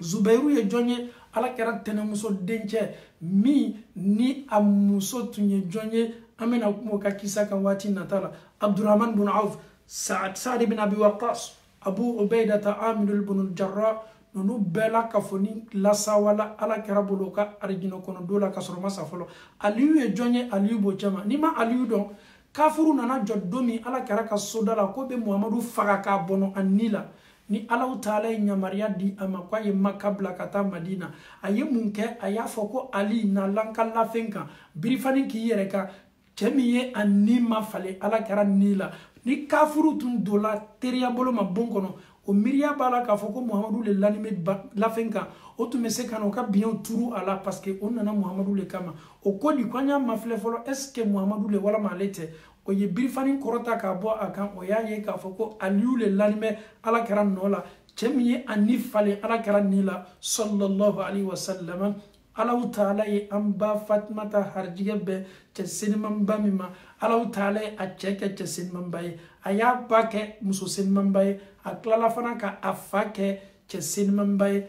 S1: Zubairu ye jɔn ye Ala kɛra tɛnɛmuso dencɛ min ni a muso tun ye jɔn ye an bɛna kuma ka kisa kan waati nata la Abdurrahman bin Auf Sa'ad bin Abi Waqqas Abu Ubaidata Amir ibn al-Jarrah nunu bɛɛ la ka fɔ ni lasawala Ala kɛra bolo ka arijinɛ kɔnɔ don la ka sɔrɔ ma sa fɔlɔ Aliyu ye jɔn ye Aliyu b'o cɛ ma n'i ma Aliyu dɔn kafiru nana jɔ don min Ala kɛra ka soda la ko bɛ Muhamadu faga k'a bɔnɔ a ni la ni Alahu Taala ye yamaruya di a ma ko a ye Maka bila ka taa Madina a ye mun kɛ a y'a fɔ ko Ali na lanka lafɛn kan birifani k'i yɛrɛ kan cɛ min ye a ni ma falen Ala kɛra ni la ni kafiru tun dola teriya bolo ma bon kɔnɔ o miiriya b'a la k'a fɔ ko Muhamadu le lani bɛ lafɛn kan o tun bɛ se ka na o ka biɲɛw turu a la parce que o nana Muhamadu le kama o ko di ko an y'a mafilɛ fɔlɔ est ce que Muhamadu le walama ale tɛ o ye birifani kɔrɔta k'a bɔ a kan o y'a ye k'a fɔ ko Aliyu le lani bɛ Ala kɛra nɔ la cɛ min ye a ni falen Ala kɛra ni la sallallahu alaihi wa sallam Alahu Taala ye an ba Fatumata harijigɛ bɛɛ cɛ senimanba min ma Alahu Taala ye a cɛ kɛ cɛ senimanba ye a y'a ba kɛ muso senimanba ye a tilala fana ka a fa kɛ cɛ senimanba ye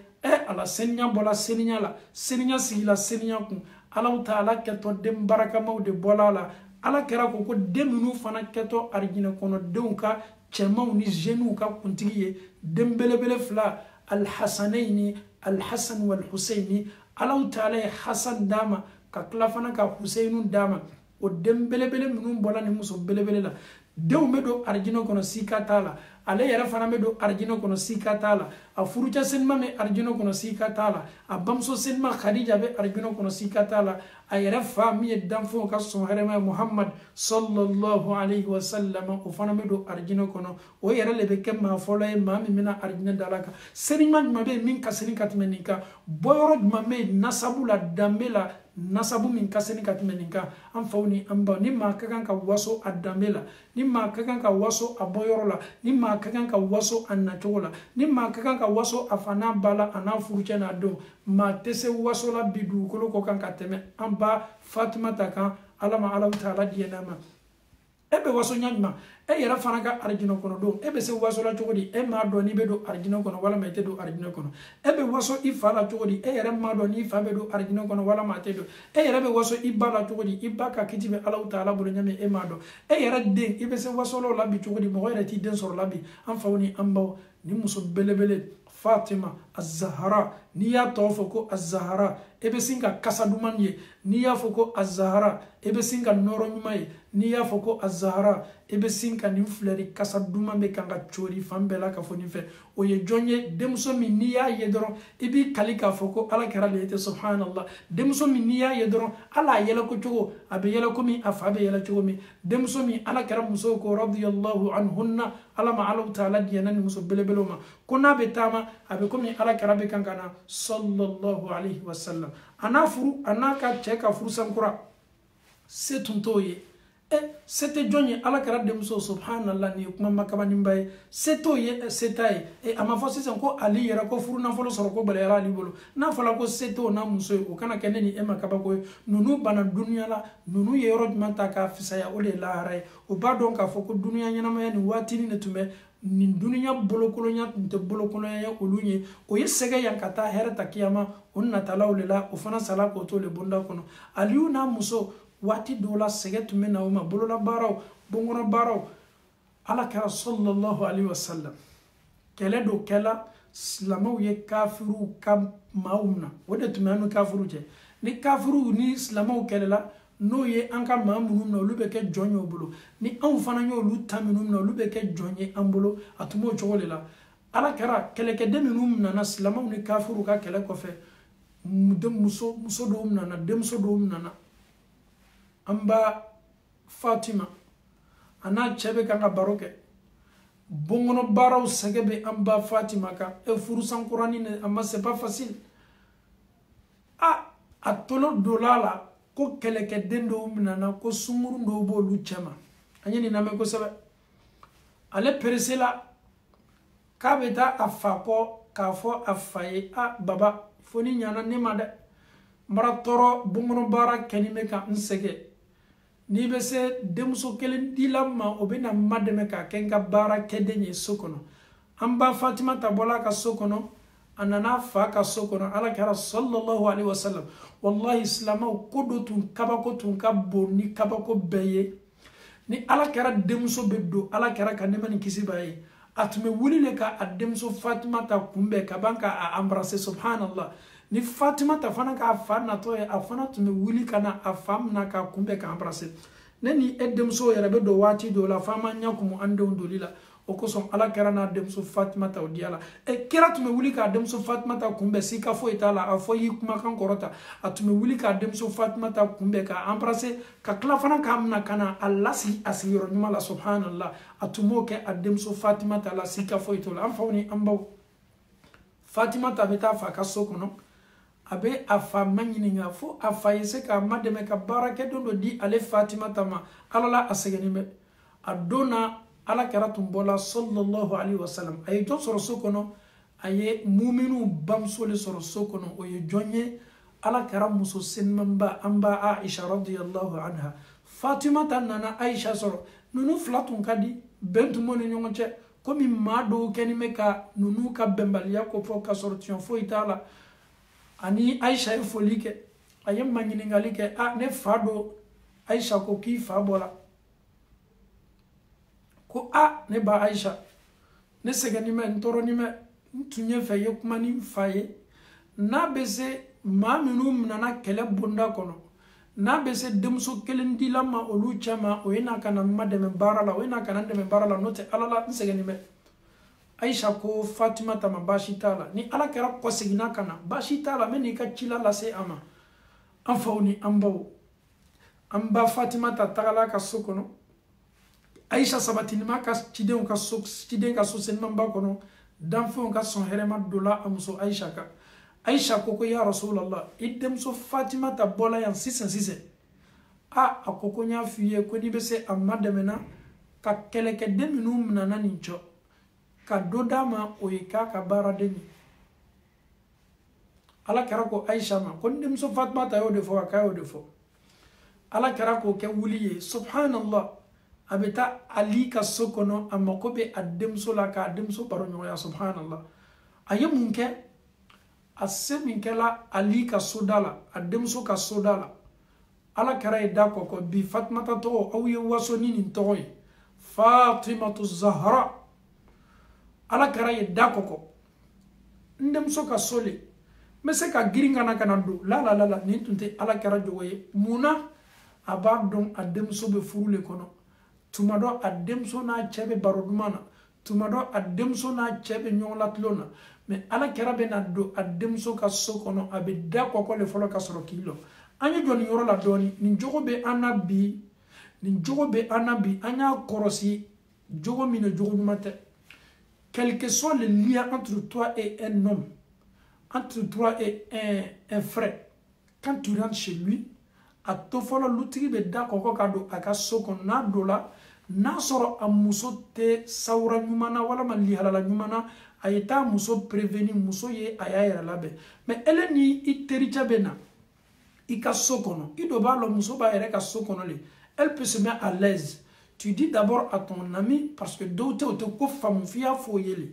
S1: ala seniya bɔla seniya la seniya sigila seniya kun Alahu Taala kɛtɔ den barakamaw de bɔla la ala kɛra ko den minnu fana kɛtɔ arijinɛ kɔnɔdenw ka cɛmanw ni jeunes ka kuntigi ye den belebele fila alhasanayni alhasan walhusayni alaw taala ye hasan dama ka tila fana ka huseynu dama o den belebele minnu bɔla ni muso belebele la denw bɛ don arijinɛ kɔnɔ sika t'a la ale yɛrɛ fana bɛ don arijinɛ kɔnɔ sika t'a la a furucɛ senima bɛ arijinɛ kɔnɔ sika t'a la a bamuso senima khadija bɛ arijinɛ kɔnɔ sika t'a la a yɛrɛ fa min ye danfɛnw ka sɔn hɛrɛma ye muhammad sallallahu alaihi wa sallam o fana bɛ don arijinɛ kɔnɔ o yɛrɛ le bɛ kɛ maa fɔlɔ ye maa min bɛna arijinɛ da la kan senima jumɛn bɛ yen min ka seni ka tɛmɛ nin kan bɔyɔrɔ jumɛn bɛ yen nasabu la danbe la nasabu min ka seni ka tɛmɛ nin kan an faw ni an baw ni maa ka kan ka waso a danbe la ni maa ka kan ka waso a bɔyɔrɔ la ni maa ka kan ka waso a nacogo la ni maa ka kan ka waso a fa n'a ba la a n'a furucɛ n'a denw maa tɛ se waso la bi dugukolo kɔ kan ka tɛmɛ an ba fatumata kan ala ma alaw taala diɲɛ n'a ma e bɛ waso ɲa jumɛn e yɛrɛ fana ka arijinɛ kɔnɔ don e bɛ se waso la cogo di e m'a dɔn n'i bɛ don arijinɛ kɔnɔ walima i tɛ don arijinɛ kɔnɔ e bɛ waso i fa la cogo di e yɛrɛ m'a dɔn n'i fa bɛ don arijinɛ kɔnɔ walima a tɛ don e yɛrɛ bɛ waso i ba la cogo di i ba ka kiti bɛ alaw taala bolo ɲami e m'a dɔn e yɛrɛ den i bɛ se wasolaw la bi cogo di mɔgɔ yɛrɛ t'i den sɔrɔ la bi an faw ni an baw ni muso belebele Fatima az-Zahra n'i y'a tɔgɔ fɔ ko az-Zahra e bɛ sin ka kasa duman ye n'i y'a fɔ ko az-Zahra e bɛ sin ka nɔrɔ ɲuman ye n'i y'a fɔ ko az-Zahra e bɛ sin ka nin filɛri kasa duman bɛ kan ka coori fan bɛɛ la ka fɔ nin fɛ o ye jɔn ye denmuso min n'i y'a ye dɔrɔn i b'i kali k'a fɔ ko ala kɛra le tɛ subhanallah denmuso min n'i y'a ye dɔrɔn ala a yɛlɛ ko cogo a bɛ yɛlɛ komi a fa bɛ yɛlɛ cogo min denmuso min ala kɛra musow ko radiyallahu anhunna ala ma alaw taala diɲɛna ni muso belebelew ma ko n'a bɛ taama a bɛ komi ala kɛra bɛ kan ka na sallallahu alaihi wa sallam a n'a furu a n'a ka cɛ ka furu sankura se tun t'o ye se tɛ jɔn ye ala kɛra denmuso subhanallah nin ye kuma makabaninba ye se t'o ye se t'a ye a ma fɔ sisan ko ali yɛrɛ ko furu nafolo sɔrɔ ko gɛlɛyara ali bolo n'a fɔra ko se t'o n'a muso ye o kana kɛ ne ni e ma kabako ye ninnu bana duniya la ninnu ye yɔrɔ jumɛn ta k'a fisaya o de ye lahara ye o b'a dɔn k'a fɔ ko duniya ɲɛnamaya nin waatinin de tun bɛ nin duniya bolokolonya tun tɛ bolokolonya ye olu ye o ye sɛgɛ yan ka taa hɛrɛ ta kiyama o natalaw de la o fana sala k'o to le bonda kɔnɔ aliyu n'a muso waati dɔw la sɛgɛ tun bɛ na o ma bolola baaraw bonkɔnɔ baaraw ala kɛra sallallahu alaihi wa sallam kɛlɛ dɔ kɛla silamɛw ye kafiriw ka maaw na o de tun bɛ an ni kafiriw cɛ ni kafiriw ni silamɛw kɛlɛla n'o ye an ka maa minnu na olu bɛ kɛ jɔn ye o bolo ni anw fana y'olu ta minnu na olu bɛ kɛ jɔn ye an bolo a tun b'o cogo de la ala kɛra kɛlɛkɛden minnu nana silamɛw ni kafiriw ka kɛlɛ kɔfɛ muso dɔw nana denmuso dɔw nana an ba Fatima a n'a cɛ bɛ kan ka baro kɛ bonkɔnɔ baaraw sɛgɛ bɛ an ba Fatima kan furu sankurani a ma c'est pas facile a tolo dola la ko kɛlɛkɛden dɔw nana ko sunguru dɔw b'olu cɛ ma an ye nin lamɛn kosɛbɛ ale perese la k'a bɛ taa a fa kɔ k'a fɔ a fa ye baba fo ni ɲana ne ma dɛ n bara tɔɔrɔ bonkɔnɔ baara kɛni bɛ ka n sɛgɛ n'i bɛ se denmuso kelen dila ma o bɛ na n ma dɛmɛ k'a kɛ n ka baara kɛden ye so kɔnɔ an ba Fatima ta bɔla a ka so kɔnɔ a nana fa ka so kɔnɔ ala kɛra sallallahu alaihi wa sallam wallahi silamɛw ko dɔ tun kabako tun ka bon ni kabako bɛɛ ye ni ala kɛra denmuso bɛ don ala kɛra ka nɛɛma ni kisi b'a ye a tun bɛ wuli de ka a denmuso Fatima ta kunbɛn ka ban ka a embrasser subhanallah ni Fatima ta fana k'a fa natɔ ye a fana tun bɛ wuli ka na a fa minɛ k'a kunbɛn k'a embrasser ne ni e denmuso yɛrɛ bɛ don waati dɔw la f'an ma ɲɛ kumu an denw doli la o kosɔn ala kɛra n'a denmuso Fatima ta o diya la kira tun bɛ wuli k'a denmuso Fatima ta kunbɛn sika foyi t'a la a fɔ y'i kumakan kɔrɔta a tun bɛ wuli k'a denmuso Fatima ta kunbɛn k'a embrasser ka tila fana k'a minɛ ka na a lasigi a sigiyɔrɔ ɲuman la subhanallah a tun b'o kɛ a denmuso Fatima ta la sika foyi t'o la an faw ni an baw Fatima ta bɛ taa fa ka so kɔnɔ a bɛ a fa ma ɲininka fo a fa ye se k'a ma dɛmɛ ka baarakɛden dɔ di ale Fatima ta ma ala la a sɛgɛnnen bɛ a don na ala kɛra tun bɔla sallallahu alaihi wa sallam a ye jɔn sɔrɔ so kɔnɔ a ye muminu bamuso le sɔrɔ so kɔnɔ o ye jɔn ye ala kɛra muso senimaba an ba Aisha radiyallahu anha Fatima ta nana Aisha sɔrɔ ninnu fila tun ka di bɛn tun b'u ni ɲɔgɔn cɛ komi maa dɔw kɛlen bɛ ka ninnu ka bɛnbaliya ko fɔ ka sɔrɔ tiɲɛ foyi t'a la ani Aisha ye foli kɛ a ye ma ɲininkali kɛ ne fa do Aïcha ko k'i fa bɔla ko a ne ba Aïcha ne sɛgɛnni mɛ n tɔɔrɔni mɛ n tun ye fɛ ye kuma ni n fa ye n'a bɛ se maa minnu minɛna kɛlɛ bonda kɔnɔ n'a bɛ se denmuso kelen dila ma olu cɛ ma o ye n'a ka na ma dɛmɛ baara la o ye n'a ka na dɛmɛ baara la n'o tɛ ala la n sɛgɛnni mɛ Aïcha ko Fatima ta ma baasi t'a la ni ala kɛra kɔseginna ka na baasi t'a la n bɛ n'i ka cila lase a ma an faw ni an baw an ba Fatima ta tagala ka so kɔnɔ Aïcha sabatinima ka ciden ka so senniman ba kɔnɔ danfɛnw ka sɔn hɛrɛma dola a muso Aïcha kan Aïcha ko ya Rasulallah i denmuso Fatima ta bɔla yan sisan a ko ko n y'a f'i ye ko n'i bɛ se a ma dɛmɛna ka kɛlɛkɛden minnu minɛna nin cɔ ka dɔ d'a ma o ye k'a ka baaraden ye ala kɛra ko Aïcha ma ko n denmuso Fatima ta y'o de fɔ k'a y'o de fɔ ala kɛra k'o kɛ wuli ye subhanallah a bɛ taa Ali ka so kɔnɔ a mako bɛ a denmuso la k'a denmuso baro ɲɔgɔnya subhanallah a ye mun kɛ a se min kɛla Ali ka soda la a denmuso ka soda la ala kɛra ye da kɔkɔ bi Fatumata tɔgɔ aw ye waso ni nin tɔgɔ ye Fatimatu Zahra ala kɛra ye da kɔkɔ n denmuso ka so le n bɛ se ka girin ka na don la nin tun tɛ ala kɛra jogo ye munna a b'a dɔn a denmuso bɛ furu le kɔnɔ tuma dɔ a denmuso n'a cɛ bɛ baro duman na tuma dɔ a denmuso n'a cɛ bɛ ɲɔgɔn latulon na mais ala kɛra bɛ na don a denmuso ka so kɔnɔ a bɛ da kɔkɔ le fɔlɔ ka sɔrɔ k'i lɔ an ye jɔ nin yɔrɔ la dɔɔni nin jogo bɛ an na bi nin jogo bɛ an na bi an y'a kɔrɔsi jogo min na jogo ɲuman tɛ quel que soit le lien entre toi et un homme entre toi et un frère quand tu rentres chez lui a to fɔlɔ lutigi bɛ da kɔkɔ ka don a ka so kɔnɔ n'a don la n'a sɔrɔ a muso tɛ sawura ɲuman na walama lihalala ɲuman na a ye taa muso prévenir muso ye a y'a yɛrɛ labɛn mais ele ni i tericɛ bɛ na i ka so kɔnɔ i dɔ b'a lɔ muso b'a yɛrɛ ka so kɔnɔ le elle peut se mettre à l'aise tu dis d'abord à ton ami parce que dɔw tɛ o tɛ ko faamu f'i y'a fɔ o ye le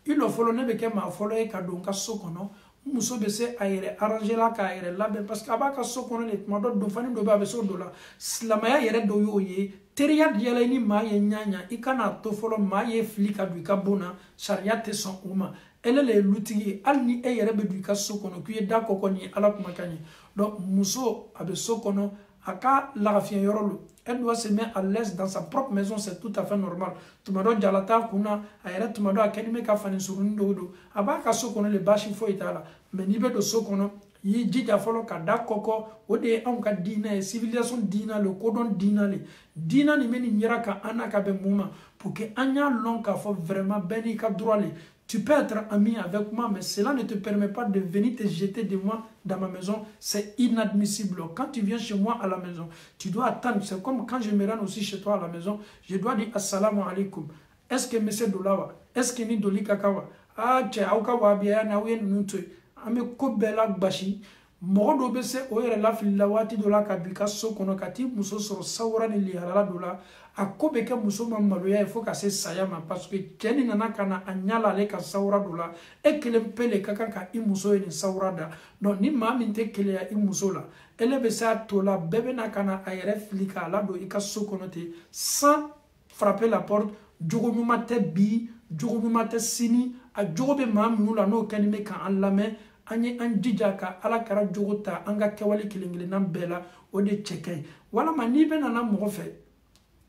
S1: i lɔ fɔlɔ ne bɛ kɛ maa fɔlɔ ye ka don n ka so kɔnɔ muso bɛ se a yɛrɛ arranger la k'a yɛrɛ labɛn parce que a b'a ka so kɔnɔ de tuma dɔ dɔnfani dɔ bɛ a bɛ se o dɔ la silamɛya yɛrɛ dɔ y'o ye teriya yɛlɛ ni maa ye ɲaɲa i kana to fɔlɔ maa ye fili ka don i ka bon na sariya tɛ sɔn o ma ele le ye lutigi ye hali ni e yɛrɛ bɛ don i ka so kɔnɔ k'i ye da kɔkɔ nin ye ala kumakan ye donc muso a bɛ so kɔnɔ a ka lagafiyɛ yɔrɔ lo elle doit se mettre à l'aise dans sa propre maison c'est tout à fait normal tuma dɔ jala t'a kun na a yɛrɛ tuma dɔ a kɛlen bɛ ka fani surunin dɔw don a b'a ka so kɔnɔ le baasi foyi t'a la mais n'i bɛ don so kɔnɔ i y'i jija fɔlɔ ka da kɔkɔ o de ye anw ka diinɛ ye civilisation diinɛ le kodɔn diinɛ le diinɛ nin bɛ nin yira ka an n'a ka bɛn mun ma pour que an y'a lɔn k'a fɔ vraiment bɛɛ n'i ka droit le tu peux être ami avec moi, mais cela ne te permet pas de venir te jeter de moi dans ma maison. C'est inadmissible. Quand tu viens chez moi à la maison, tu dois attendre. C'est comme quand je me rends aussi chez toi à la maison, je dois dire assalamu alaikum. Est-ce que monsieur Dolawa? Est-ce que ni Doli Kakawa? Ah, tchè, aukawa biya na ouye nuntu. Ame kobela bashi. Mɔgɔ dɔ bɛ se o yɛrɛ lafilila waati dɔ la ka b'i ka so kɔnɔ ka t'i muso sɔrɔ sawura ni lihalala dɔ la a ko bɛ kɛ muso ma maloya ye fo ka se saya ma parce que cɛ ni nana ka na a ɲa la ale ka sawura dɔ la e kelen pe le ka kan ka i muso ye nin sawura da donc ni maa min tɛ keleya i muso la ele bɛ se a to la bɛɛ bɛ na ka na a yɛrɛ fili k'a ladon i ka so kɔnɔ ten sans frapper la porte jogo ɲuman tɛ bi jogo ɲuman tɛ sini a jogo bɛ maa minnu la n'o kɛlen bɛ k'an lamɛn an ye an jija ka ala kɛra jogo ta an ka kɛwale kelen kelenna bɛɛ la o de cɛ ka ɲi walama n'i bɛ nana mɔgɔ fɛ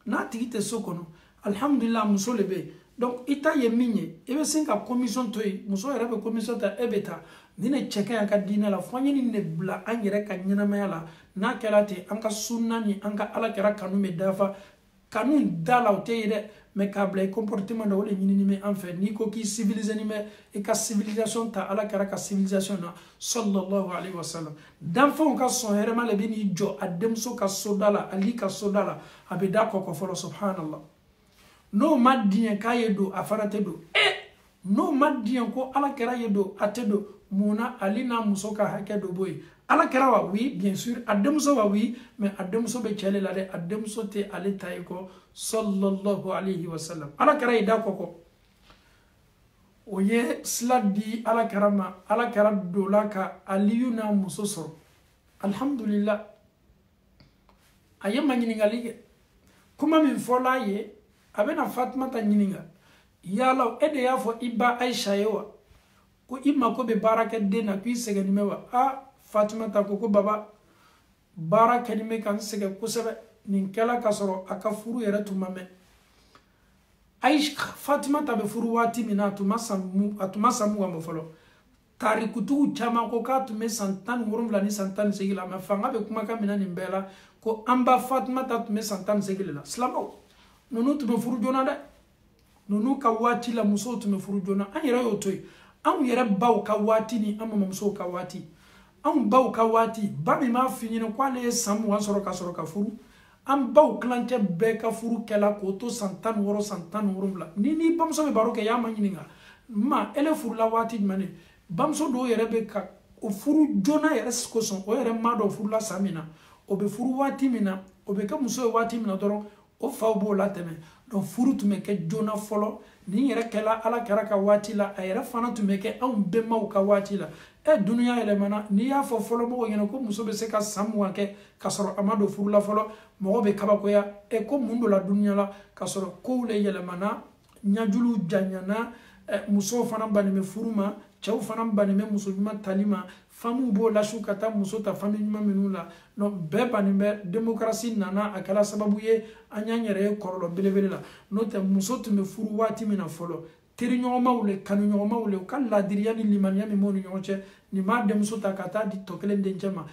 S1: n'a tigi tɛ so kɔnɔ alhamdulillah muso le bɛ yen donc i ta ye min ye i bɛ sin ka commission to yen muso yɛrɛ bɛ commission ta e bɛ taa nin de cɛ ka ɲi an ka diinɛ la fo an ye nin de bila an yɛrɛ ka ɲɛnamaya la n'a kɛra ten an ka sunna ni an ka ala kɛra kanu bɛ dafa kanu da la o tɛ ye dɛ mais k'a bila i comportement na o de ɲinini bɛ an fɛ n'i ko k'i civilisé ni bɛ i ka civilisation ta ala kɛra ka civilisation na sallallahu alaihi wa sallam danfɛnw ka sɔn hɛrɛma le bɛ n'i jɔ a denmuso ka soda la ali ka soda la a bɛ da kɔkɔ fɔlɔ subhanallah n'o ma diɲɛ k'a ye don a fana tɛ don n'o ma diɲɛ ko ala kɛra ye don a tɛ don mun na ali n'a muso ka hakɛ dɔ b'o ye ala kɛra wa oui bien sûr a denmuso wa oui mais a denmuso bɛ cɛ le la dɛ a denmuso tɛ ale ta ye kɔ sallallahu alaihi wa sallam ala kɛra ye da kɔkɔ o ye sila di ala kɛra ma ala kɛra don la ka aliyu n'a muso sɔrɔ alhamdulillah aye ma ɲiningali kɛ kuma min fɔla ye a bɛna Fatumata ɲininga yala e de y'a fɔ i ba Aisha ye wa ko i mako bɛ baara kɛ den na k'i sɛgɛnnen bɛ wa Fatumata ko baba baara kɛni bɛ ka n sɛgɛn kosɛbɛ nin kɛla ka sɔrɔ a ka furu yɛrɛ tun ma mɛn Fatumata bɛ furu waati min na a tun ma san mugan bɔ fɔlɔ tarikutigiw caman ko k'a tun bɛ san 17 ni san 18 la mais fanga bɛ kumakan min na nin bɛɛ la ko an ba Fatumata tun bɛ san 18 la silamɛw ninnu tun bɛ furu joona dɛ ninnu ka waati la musow tun bɛ furu joona an yɛrɛ y'o to yen anw yɛrɛ baw ka waati ni an mamamusow ka waati anw baw ka waati ba min m'a f'i ɲɛna k'ale ye san 20 sɔrɔ ka sɔrɔ ka furu an baw kilancɛ bɛɛ ka furu kɛla k'o to san 16 san 17 ni bamuso bɛ baro kɛ y'a ma ɲininka ma ele furula waati jumɛn de bamuso dɔw yɛrɛ bɛ ka o furu joona yɛrɛ kosɔn o yɛrɛ ma dɔn furula san min na o bɛ furu waati min na o bɛ kɛ muso ye waati min na dɔrɔn o faw b'o latɛmɛ donc furu tun bɛ kɛ joona fɔlɔ nin yɛrɛ kɛla ala kɛra ka waati la a yɛrɛ fana tun bɛ kɛ anw bɛnbaw ka waati la dunuya yɛlɛmana n'i y'a fɔ fɔlɔmɔgɔw ɲɛna ko muso bɛ se ka san 20 kɛ ka sɔrɔ a ma don furu la fɔlɔ mɔgɔ bɛ kabakoya ko mun dɔ la dunuya la ka sɔrɔ kow le yɛlɛmana ɲajuluw janyana musow fana bannen bɛ furu ma cɛw fana bannen bɛ muso ɲuman tali ma famuw b'o lasiw ka taa muso ta fami ɲuman minnu la donc bɛɛ bannen bɛ démocratie nana a kɛra sababu ye an y'an yɛrɛ ye kɔlɔlɔ belebele la n'o tɛ muso tun bɛ furu waati min na fɔlɔ teriɲɔgɔnmaw le kanuɲɔgɔnmaw le u ka ladiriya ni limaniya min b'u ni ɲɔgɔn cɛ nin m'a denmuso ta ka taa di tɔ kelen dencɛ ma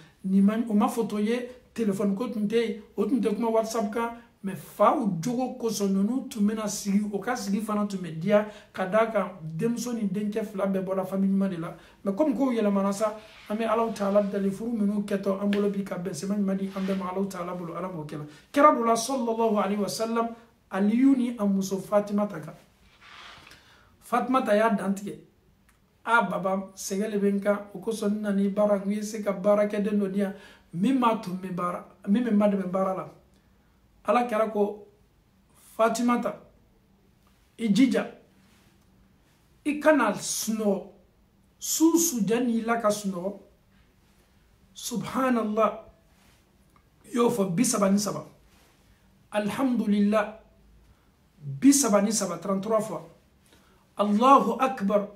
S1: o ma fɔ to ye téléphone ko tun tɛ yen o tun tɛ kuma WhatsApp kan mais faw jogo kosɔn ninnu tun bɛna sigi o ka sigi fana tun bɛ diya ka d'a kan denmuso ni dencɛ fila bɛɛ bɔra famille ɲuman de la mais comme kow yɛlɛmana sa an bɛ Alahu Taala deli furu minnu kɛtɔ an bolo bi ka bɛn sɛbɛn ɲuman di an bɛɛ ma Alahu Taala bolo Ala m'o kɛ kira dɔ la sallallahu alaihi wasallam Aliyu ni a muso Fatumata kan Fatumata y'a dantigɛ baba sɛgɛ le bɛ n kan o kosɔn n nana i baara n ye se ka baarakɛden dɔ di yan min bɛ n ba dɛmɛ baara la ala kɛra ko Fatumata i jija i kana sunɔgɔ su janni i la ka sunɔgɔ subhanallah y'o fɔ 33 alhamdulillah 33 33 fois Allahu akbar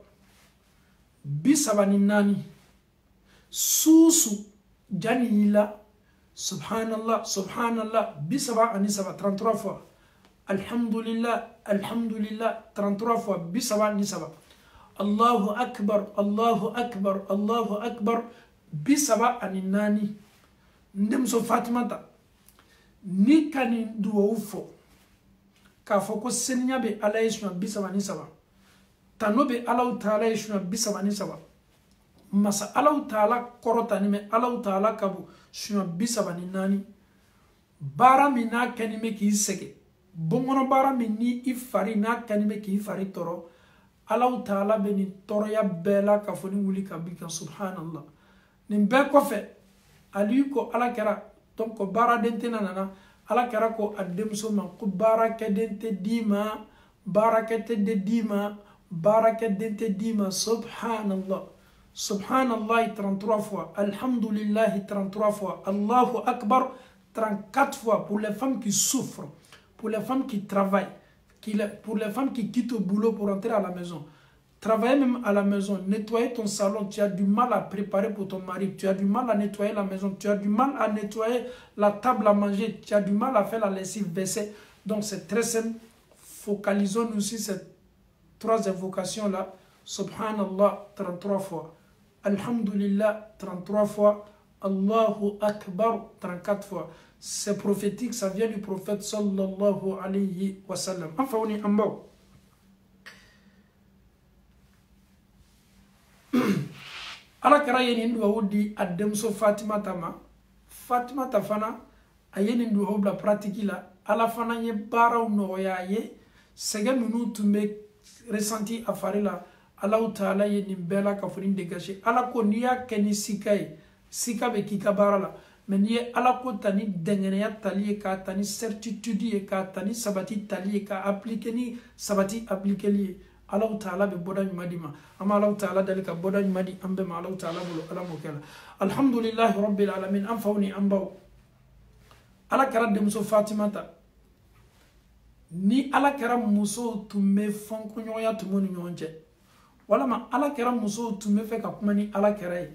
S1: 34 susu janni i la subhanallah subhanallah 37 33 fois alhamdulillah alhamdulillah 33 fois 37 Allahu akbar Allahu akbar Allahu akbar 74 ndemso Fatumata ni kani duwawu fɔ k'a fɔ ko seniya bɛ ala ye suɲɛ 37 tano bɛ Alahu Taala ye suɲɛ 37 masa Alahu Taala kɔrɔtani mɛ Alahu Taala ka bon suɲɛ 34 baara min n'a kɛni bɛ k'i sɛgɛn bɔnkɔnɔ baara min ni i fari n'a kɛni bɛ k'i fari tɔɔrɔ Alahu Taala bɛ nin tɔɔrɔya bɛɛ la ka fɔ ni wuli ka b'i kan subhanallah nin bɛɛ kɔfɛ Aliyu ko ala kɛra donc baaraden tɛ nana ala kɛra ko a denmuso ma ko baarakɛden tɛ d'i ma baarakɛden d'i ma baarakɛden tɛ d'i ma subhanallah subhanallah 33 fois alhamdulillah 33 fois Allahu akbar 34 fois pour les femmes qui souffrent, pour les femmes qui travaillent, pour les femmes qui quittent au boulot pour rentrer à la maison. Travailler même à la maison, nettoyer ton salon, tu as du mal à préparer pour ton mari, tu as du mal à nettoyer la maison, tu as du mal à nettoyer la table à manger, tu as du mal à faire la lessive, vaisselle. Donc c'est très simple. Focalisons-nous sur ces 3 invocations-là. Subhanallah 33 fois. Alhamdulillah 33 fois. Allahu Akbar 34 fois. C'est prophétique, ça vient du prophète sallallahu alayhi wa sallam. Enfin, on est en bas. Ala kara yenin duwawu di a denmuso Fatumata ma. Fatumata fana a yenin duwawu bila pratique la. Ala fana ye baaraw nɔgɔya ye. Sɛgɛn minnu tun bɛ ressenti a fari la. Alahu Taala ye nin bɛɛ la ka fɔ ni dégagé. Ala ko n'i y'a kɛ ni sika ye, sika bɛ k'i ka baara la. Mais n'i ye Ala ko ta ni dɛngɛnɛya tali ye, k'a ta ni certitude ye, k'a ta ni sabati tali ye, k'a appliquer ni sabati appliquer ye, Alahu Taala bɛ bɔda ɲuman di ma. An bɛ Alahu Taala deli ka bɔda ɲuman di an bɛɛ ma Alahu Taala bolo Ala m'o kɛ la. Alhamdulillahi rabbil alamin an faw ni an baw. ala kɛra denmuso Fatimata ni ala kɛra muso tun bɛ fɔnkɔɲɔgɔnya tun b'u ni ɲɔgɔn cɛ walama ala kɛra muso tun bɛ fɛ ka kuma ni ala kɛra ye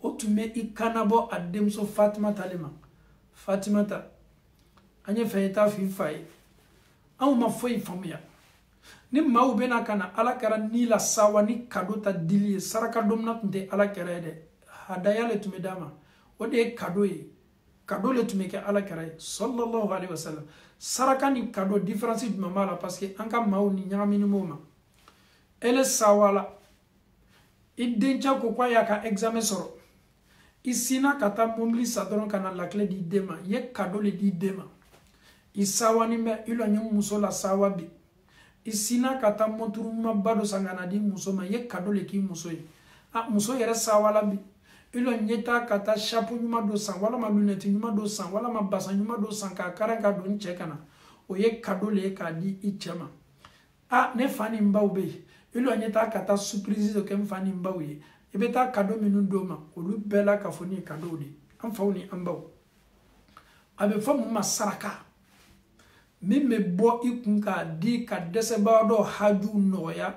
S1: o tun bɛ i kanabɔ a denmuso Fatimata le ma Fatimata an ye fɛ i t'a fɔ i fa ye anw ma foyi faamuya ni maaw bɛna ka na ala kɛra ni la sawa ni kado ta dili ye saraka domina tun tɛ ala kɛra ye dɛ hadaya le tun bɛ d'a ma o de ye kado ye kado le tun bɛ kɛ ala kɛra ye sallallahu alaihi wasallam saraka ni kado différence jumɛn b'a la parce que an ka maaw ni ɲagamini m'o ma ele sawala i dencɛ ko k'a y'a ka examen sɔrɔ i sina ka taa mobili sa dɔrɔn ka na lakile di den ma i ye kado le di den ma i sawani bɛ i lɔ n ye muso la sawa bi i sina ka taa monturu ɲumanba dɔ san ka na di muso ma i ye kado le k'i muso ye muso yɛrɛ sawala bi i lɔ n ye taa ka taa chapeau ɲuman dɔ san walama lunette ɲuman dɔ san walama basan ɲuman dɔ san k'a karen ka don n cɛ ka na o ye kado le ye k'a di i cɛ ma ne fa ni n baw bɛ yen i lɔ n ye taa ka taa surprise dɔ kɛ n fa ni n baw ye i bɛ taa kado minnu d'o ma olu bɛɛ la ka fɔ ni kado de an faw ni an baw a bɛ fɔ mun ma saraka min bɛ bɔ i kun k'a di ka dɛsɛbaga dɔw haju nɔgɔya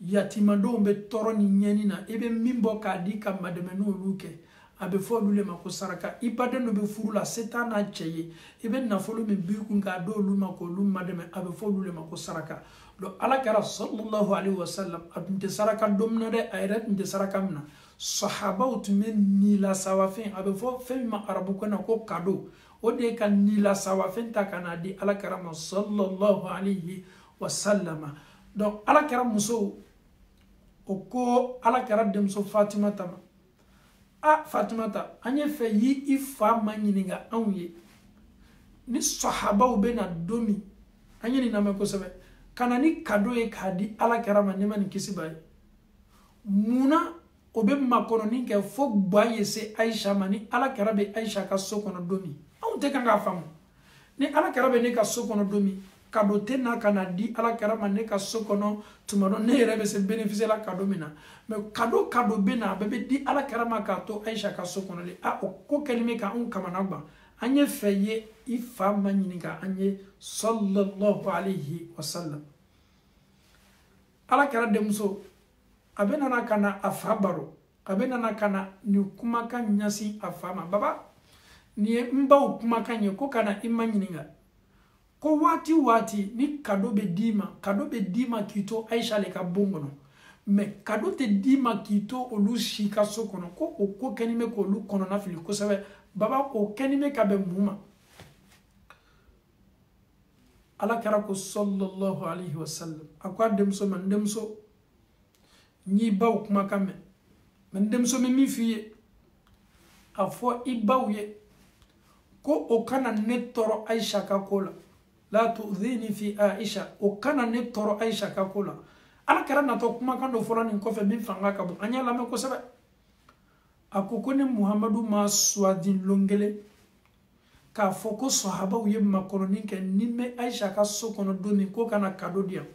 S1: yatimadenw bɛ tɔɔrɔ ni ɲɛni na i bɛ min bɔ k'a di ka madɛmɛ n'olu kɛ a bɛ fɔ olu le ma ko saraka i baden dɔ bɛ furu la se t'a n'a cɛ ye i bɛ nafolo min b'i kun k'a di olu ma k'olu madɛmɛ a bɛ fɔ olu le ma ko saraka donc ala kɛra sallallahu alaihi wasallam a tun tɛ saraka don min na dɛ a yɛrɛ tun tɛ saraka min na sahabaw tun bɛ nila sawafɛn a bɛ fɔ fɛn min ma arabukan na ko kado o de ye ka nila sawafɛn ta ka n'a di ala kɛra ma sallallahu alaihi wasallam donc ala kɛra muso o ko ala kɛra denmuso Fatimata ma Fatimata an ye fɛ i fa ma ɲininka anw ye ni sahabaw bɛ na don min an ye nin lamɛn kosɛbɛ ka na ni kado ye k'a di ala kɛra ma ne ma nin kisi b'a ye munna o bɛ makɔnɔni kɛ fo ba ye se Aisha ma ni ala kɛra bɛ Aisha ka so kɔnɔ don min anw tɛ kan k'a faamu ni ala kɛra bɛ ne ka so kɔnɔ don min kado tɛ na ka na di ala kɛra ma ne ka so kɔnɔ tuma dɔ ne yɛrɛ bɛ se bénéficier la kado min na mais kado bɛ na a bɛɛ bɛ di ala kɛra ma k'a to Aisha ka so kɔnɔ de o ko kɛlen bɛ ka anw kamana gan an ye fɛ ye i fa ma ɲininka an ye sallallahu alaihi wasallam ala kɛra denmuso a bɛ nana ka na a fa baro a bɛ nana ka na nin kumakan ɲɛsin a fa ma baba nin ye n baw kumakan ye ko ka na i ma ɲininka ko waati waati ni kado bɛ d'i ma k'i to Aisha le ka bon kɔnɔ mais kado tɛ d'i ma k'i to olu si ka so kɔnɔ ko o ko kɛlen bɛ k'olu kɔnɔna fili kosɛbɛ baba o kɛlen bɛ ka bɛn mun ma ala kɛra ko sallallahu alaihi wasallam a ko a denmuso ma n denmuso n y'i baw kumakan mɛn mais n denmuso bɛ min f'i ye a fɔ i baw ye ko o kana ne tɔɔrɔ Aisha ka ko la la tu'dhini fi Aisha o kana ne tɔɔrɔ Aisha ka ko la ala kɛra natɔ kumakan dɔ fɔra nin kɔfɛ min fanga ka bon an y'a lamɛn kosɛbɛ a ko ni Muhamadu ma suwadi lon kelen k'a fɔ ko sahabaw ye makɔnɔni kɛ ni bɛ Aisha ka so kɔnɔ don min ko kana kado di yan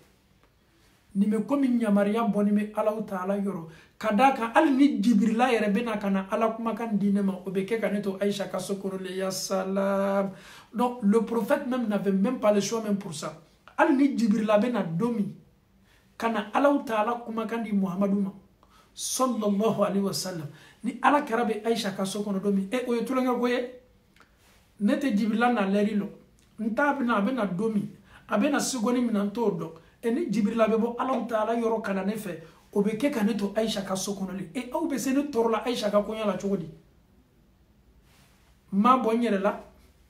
S1: nin bɛ komi yamariya bɔni bɛ Alahu Taala yɔrɔ ka d'a kan hali ni Jibirila yɛrɛ bɛna ka na ala kumakan di ne ma o bɛ kɛ ka ne to Aisha ka so kɔnɔ le ya salam donc le prophète même n'avait même pas le choix même pour ça hali ni Jibirila bɛna don min ka na Alahu Taala kumakan di Muhamadu ma sallallahu alaihi wasallam ni ala kɛra bɛ Aisha ka so kɔnɔ don min o ye tulonkɛ ko ye ne tɛ Jibirila na lɛri lɔ n t'a bɛna a bɛna don min a bɛna seconde min na n t'o dɔn ni Jibirila bɛ bɔ Alahu Taala yɔrɔ ka na ne fɛ o bɛ kɛ ka ne to Aisha ka so kɔnɔ le aw bɛ se ne tɔɔrɔ la Aisha ka kɔɲɔ la cogo di n m'a bɔ n yɛrɛ la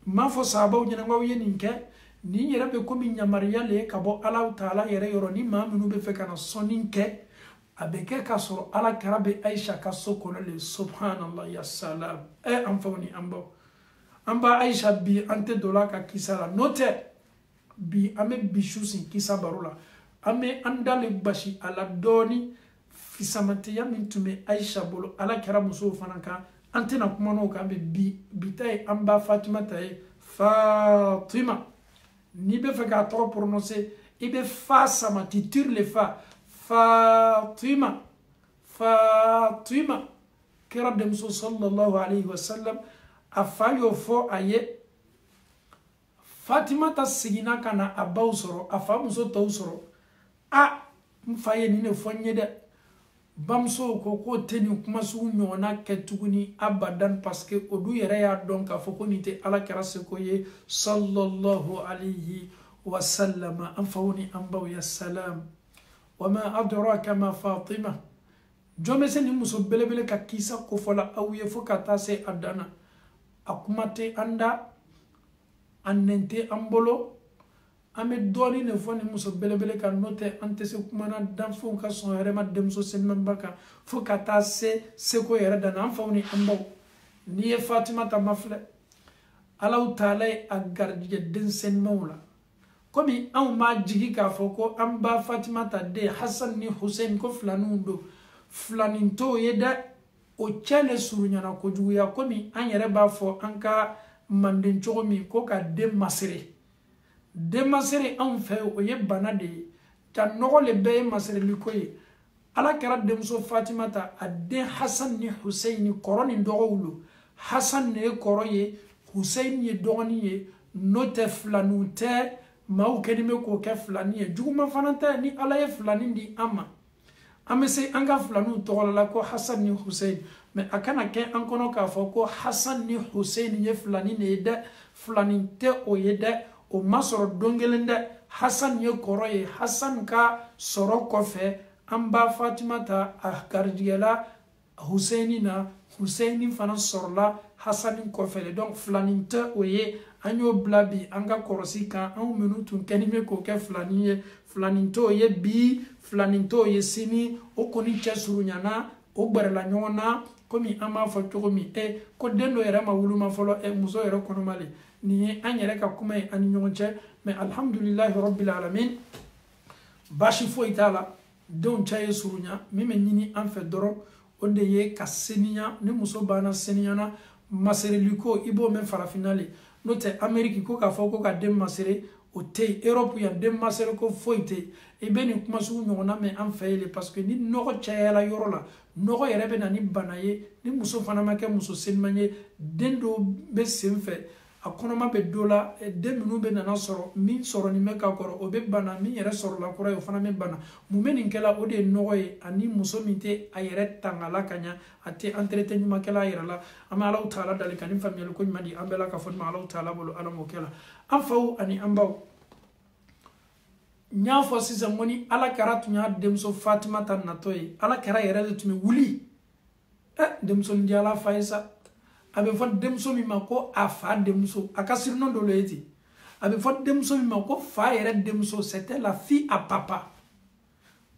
S1: n m'a fɔ sahabaw ɲɛna k'aw ye nin kɛ nin yɛrɛ bɛ komi yamariya le ye ka bɔ Alahu Taala yɛrɛ yɔrɔ ni maa minnu bɛ fɛ ka na sɔnni kɛ a bɛ kɛ k'a sɔrɔ ala kɛra bɛ Aisha ka so kɔnɔ le subhanallah ya salam an faw ni an baw an ba Aisha bi an tɛ don a ka kisa la n'o tɛ bi an bɛ bi su sin kisa baro la an bɛ an dalen basi a la dɔɔni fisamatiya min tun bɛ Aisha bolo ala kɛra musow fana kan an tɛna kuma n'o kan bi ta ye an ba Fatimata ye Fatima n'i bɛ fɛ k'a tɔgɔ prononcer i bɛ fa sama tu tires le fa Fatima kɛra denmuso sallallahu alaihi wasallam a fa y'o fɔ a ye Fatima ta sigina kana abaw soro afa muso taw soro a mfaye ni ne fonye de bamso ko teni kuma su nyona ketuguni abadan parce que odu yere ya donc a foko ni te ala kara se ko ye sallallahu alayhi wa sallam anfawni ambaw ya salam wama adraka ma Fatima jome se ni muso belebele ka kisa ko fola awye fokata se adana akumate anda annente ambolo ame doni ne foni muso belebele ka note ante se kumana danfo ka son yere ma demso sen membaka fokata se ko yere dana anfawni ambaw ni e Fatima ta mafle alaw taala a gardiye den sen mawla komi an ma jigi ka foko amba Fatima ta de Hassan ni Hussein ko flanundo flaninto yeda o chele surunyana ko juya komi an yere ba fo anka manden chogomi ko ka de masere an fe o ye bana de ta nogole be masere likoye ala kara demso Fatima ta ade Hassan ni Hussein koroni ndogowulu Hassan ne koroye Hussein ye dogoni ye note flanute maw kedime ko ke flani ye juguma fananta ni ala ye flani di ama amese anga flanu togola ko Hassan ni Hussein mais akana ke ankono ka fo ko Hassan ni Hussein ye flani ne de flani te o ye de o masoro dongelende Hassan ye koroye Hassan ka soro kofe amba Fatima ta gardiela Husaini fana sorla Hassan kofe donc flani te o ye anyo blabi anga korosi kan an minutun kenime ko ke flani ye flaninto ye bi flaninto ye sini o koni chesurunyana o gbarela nyona komi ama fo chogomi ko dendo yere ma wuluma folo muso yere kono male ni an yere ka kuma ani nyonche mais alhamdulillah rabbil alamin bashi fo itala don chaye surunya mime nyini an fe doro onde ye ka seninya ni muso bana seninya na masere liko ibo men farafinale note Ameriki ko ka foko ka dem masere o te Europe ya dem masere ko foite e beni kuma su nyona me an fayele parce que ni nogo chayala yorola nogo yerebe na ni banaye ni muso fana make muso senmanye dendo be senfe akonoma be dola de minu be nana soro min soro ni meka koro o be bana min yere soro la koro o fana me bana mumeni nkela o de nogo ye ani muso minte ayere tangala kanya ate entretenu makela yerala ama Allah taala dalika ni famiyel ko nyadi ambela ka fodma Allah taala bolo alamo kela anfaw ani ambaw nya fo sisa moni ala karatu nya demso Fatima tan natoy ala kara yere de tumi wuli demso ndiala faisa abe fo demso mi mako afa demso akasir non do leti abe fo demso mi mako fa yere demso c'était la fille à papa